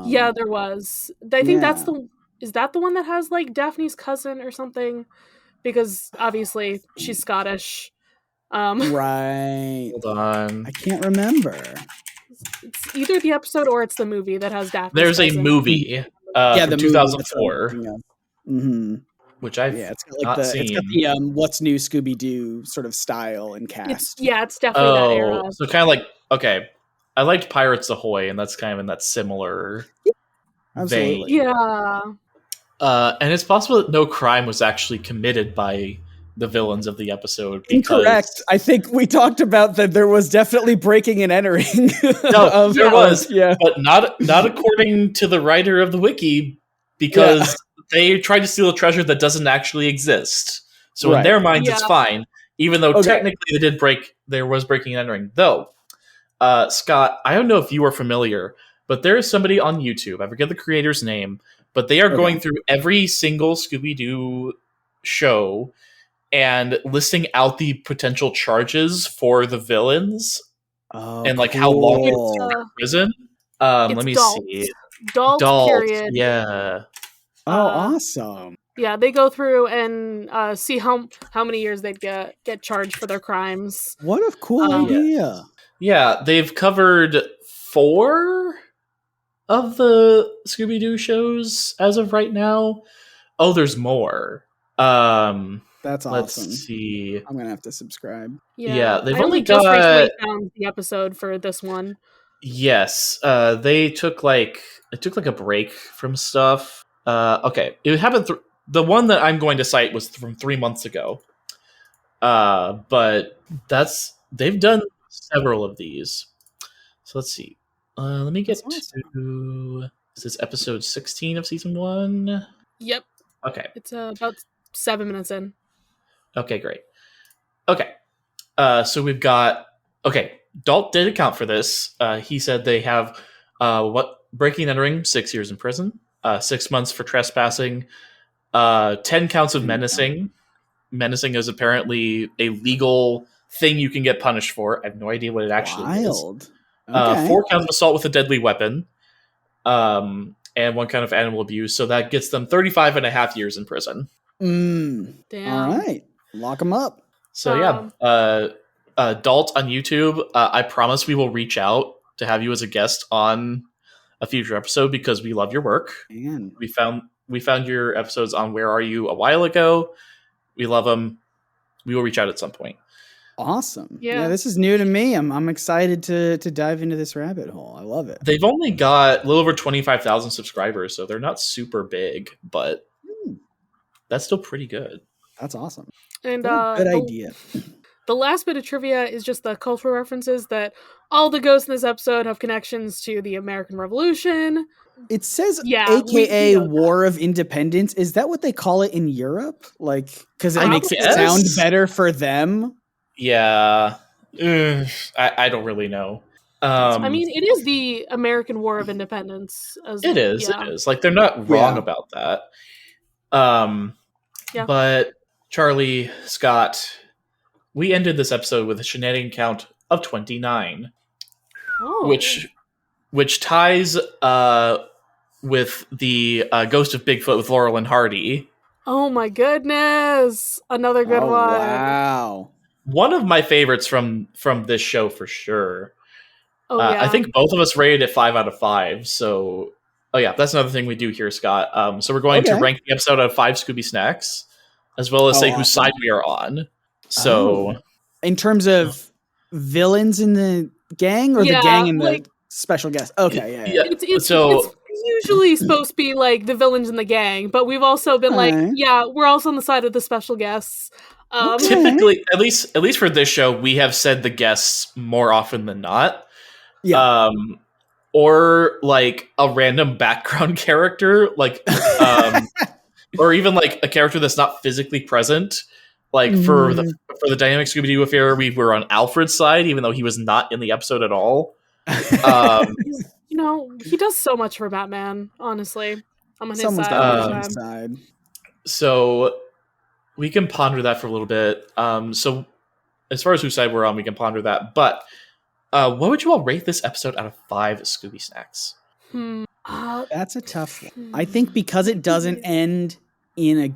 yeah, there was. I think that's yeah. Is that the one that has, like, Daphne's cousin or something? Because, obviously, she's Scottish. Right. Hold on. I can't remember. It's either the episode or it's the movie that has Daphne's There's a cousin. movie from 2004, Mm-hmm. which I've Yeah, it's got not it's seen. got the What's New Scooby-Doo sort of style and cast. It's definitely that era. So kind of like, okay, I liked Pirates Ahoy, and that's kind of in that similar Absolutely. vein. Yeah. And it's possible that no crime was actually committed by the villains of the episode. Because, Incorrect. I think we talked about that there was definitely breaking and entering. No, there was. Yeah. But not according to the writer of the wiki, because they tried to steal a treasure that doesn't actually exist. So in Right. their minds, it's Yeah. fine, even though Okay. technically there was breaking and entering. Though, Scott, I don't know if you are familiar, but there is somebody on YouTube, I forget the creator's name, but they are Okay. going through every single Scooby-Doo show and listing out the potential charges for the villains Oh, and like how long cool. it's in prison. It's Let me Dalt. see. Dalt, Dalt, period. yeah. Oh, awesome. Yeah, they go through and see how many years they'd get charged for their crimes. What a cool idea. Yeah, they've covered 4 of the Scooby-Doo shows as of right now. Oh, there's more. That's Let's awesome. see. I'm going to have to subscribe. Yeah, they've I only just got- recently found the episode for this one. Yes, they took like a break from stuff. Okay, it happened. The one that I'm going to cite was from 3 months ago. But they've done several of these. So let's see. Let me get That's to. Is this episode 16 of season 1? Yep, Okay. it's about 7 minutes in. Okay, great. Okay. So we've got. Okay, Dalt did account for this. He said they have breaking and entering, 6 years in prison, 6 months for trespassing, 10 counts of menacing. Menacing is apparently a legal thing you can get punished for. I have no idea what it actually is. Wild. Okay. 4 counts of assault with a deadly weapon, and 1 count of animal abuse. So that gets them 35 and a half years in prison. Mm. Damn. All right. Lock them up. So Dalt on YouTube, I promise we will reach out to have you as a guest on a future episode because we love your work. Man. We found we found your episodes on Where Are You a while ago. We love them. We will reach out at some point. Awesome. Yeah. This is new to me. I'm excited to dive into this rabbit hole. I love it. They've only got a little over 25,000 subscribers, so they're not super big, but that's still pretty good. That's awesome. And good idea. The last bit of trivia is just the cultural references that all the ghosts in this episode have connections to the American Revolution. It says Yeah, AKA we know War of Independence. Is that what they call it in Europe? Like, because it I makes it guess. sound better for them? Yeah. I don't really know. I mean, it is the American War of Independence. It is. Like, they're not wrong about that. Yeah. But Charlie, Scott, we ended this episode with a shenanigan count of 29, which ties with the Ghost of Bigfoot with Laurel and Hardy. Oh my goodness! Another good one. Wow. One of my favorites from this show for sure. Oh, yeah. I think both of us rated it 5 out of 5. So, that's another thing we do here, Scott. So we're going to rank the episode out of 5 Scooby Snacks, as well as say whose side we are on. So, in terms of villains in the gang, or the gang in the special guest? Okay, yeah. It's usually supposed to be like the villains in the gang, but we've also been we're also on the side of the special guests. Typically, at least for this show, we have said the guests more often than not. Yeah. Or like a random background character, like, or even like a character that's not physically present. Like for the Dynamic Scooby-Doo affair, we were on Alfred's side, even though he was not in the episode at all. He does so much for Batman. Honestly, I'm on his Someone's side. got on his side. So we can ponder that for a little bit. So as far as whose side we're on, we can ponder that. But what would you all rate this episode out of 5 Scooby Snacks? That's a tough one. I think because it doesn't end in a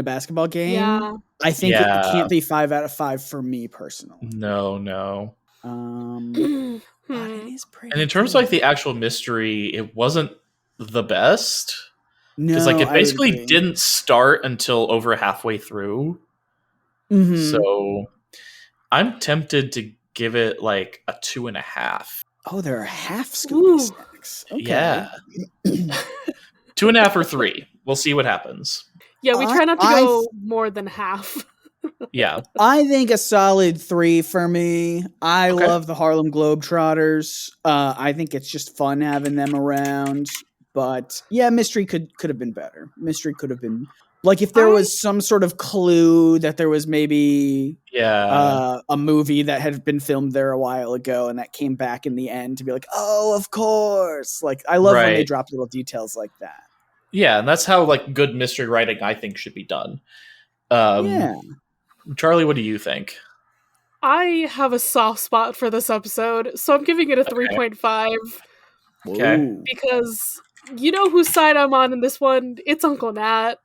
basketball game, I think it can't be 5 out of 5 for me personally. No. But it is pretty. And in terms of like the actual mystery, it wasn't the best. No, because it basically didn't start until over halfway through. Mm-hmm. So I'm tempted to give it like a 2.5. Oh, there are half Scooby Snacks. Okay. Yeah. 2.5 or 3. We'll see what happens. Yeah, we try not to go more than half. Yeah. I think a solid 3 for me. I love the Harlem Globetrotters. I think it's just fun having them around. But yeah, mystery could have been better. Mystery could have been like if there was some sort of clue that there was maybe a movie that had been filmed there a while ago and that came back in the end to be like, oh, of course. Like I love when they drop little details like that. Yeah, and that's how like good mystery writing I think should be done. Charlie, what do you think? I have a soft spot for this episode, so I'm giving it a 3.5. Okay. Because you know whose side I'm on in this one? It's Uncle Nat.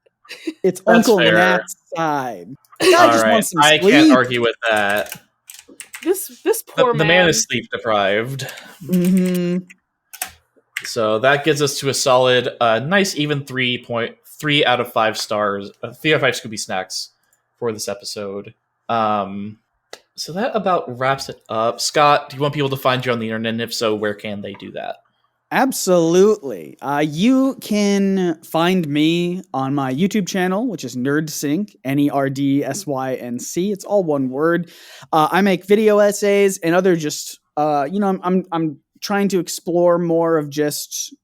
It's Uncle Nat's side. I can't argue with that. This poor man. The man is sleep deprived. Mm-hmm. So that gives us to a solid, nice even 3.3 out of 5 stars, 3 out of 5 Scooby Snacks for this episode. So that about wraps it up. Scott, do you want people to find you on the internet? And if so, where can they do that? Absolutely. You can find me on my YouTube channel, which is NerdSync, NERDSYNC. It's all one word. I make video essays and other just, I'm trying to explore more of just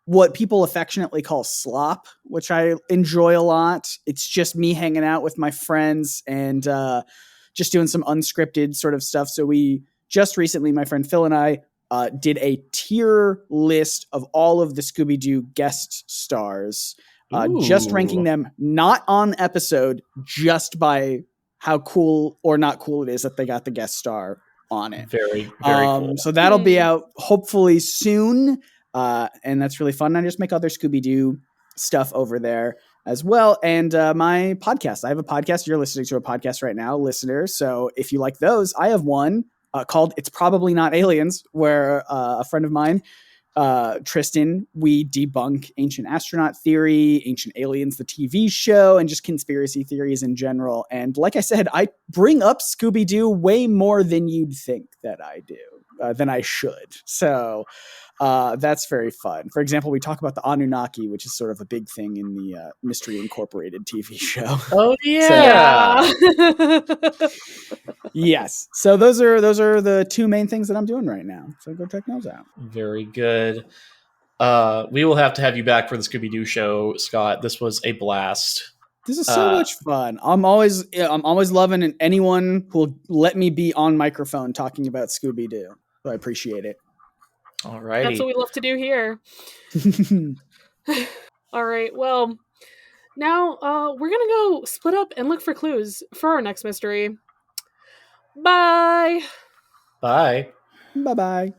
what people affectionately call slop, which I enjoy a lot. It's just me hanging out with my friends and just doing some unscripted sort of stuff. So we just recently, my friend Phil and I, did a tier list of all of the Scooby-Doo guest stars, just ranking them not on episode, just by how cool or not cool it is that they got the guest star on it. Very, very cool. So that'll be out hopefully soon. And that's really fun. I just make other Scooby-Doo stuff over there as well. And my podcast, I have a podcast. You're listening to a podcast right now, listener. So if you like those, I have one called It's Probably Not Aliens, where a friend of mine Tristan, we debunk ancient astronaut theory, Ancient Aliens, the TV show, and just conspiracy theories in general. And like I said, I bring up Scooby-Doo way more than you'd think that I do, than I should. So that's very fun. For example, we talk about the Anunnaki, which is sort of a big thing in the Mystery Incorporated TV show. Oh yeah. Yes. So those are the two main things that I'm doing right now. So go check those out. Very good. We will have to have you back for the Scooby-Doo show, Scott. This was a blast. This is so much fun. I'm always loving anyone who will let me be on microphone talking about Scooby-Doo. So I appreciate it. All right. That's what we love to do here. All right. Well, now we're going to go split up and look for clues for our next mystery. Bye. Bye. Bye-bye.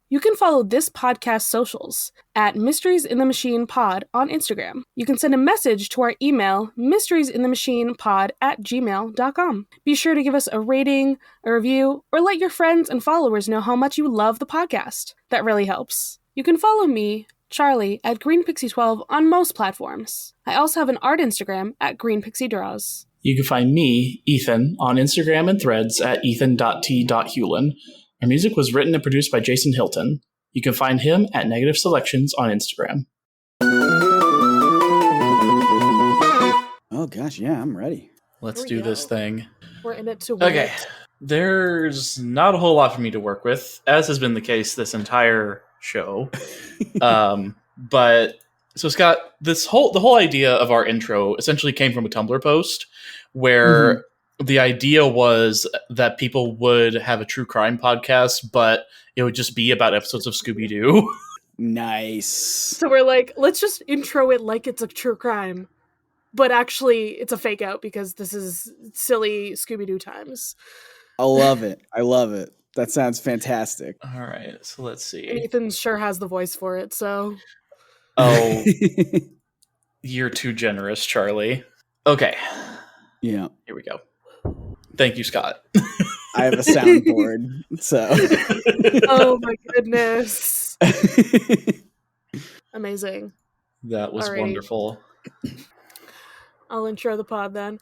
You can follow this podcast's socials at Mysteries in the Machine Pod on Instagram. You can send a message to our email, mysteriesinthemachinepod@gmail.com. Be sure to give us a rating, a review, or let your friends and followers know how much you love the podcast. That really helps. You can follow me, Charlie, at GreenPixie12 on most platforms. I also have an art Instagram at GreenPixieDraws. You can find me, Ethan, on Instagram and Threads at ethan.t.hewlin. Our music was written and produced by Jason Hilton. You can find him at Negative Selections on Instagram. Oh gosh, yeah, I'm ready. Let's do this thing. We're in it to win. Okay. There's not a whole lot for me to work with, as has been the case this entire show. But so Scott, the whole idea of our intro essentially came from a Tumblr post where the idea was that people would have a true crime podcast, but it would just be about episodes of Scooby-Doo. Nice. So we're like, let's just intro it like it's a true crime. But actually, it's a fake out because this is silly Scooby-Doo times. I love it. I love it. That sounds fantastic. All right, so let's see. And Ethan sure has the voice for it, so... Oh, you're too generous, Charlie. Okay. Yeah. Here we go. Thank you, Scott. I have a soundboard, so. Oh my goodness. Amazing. That was Alrighty. wonderful. I'll intro the pod then.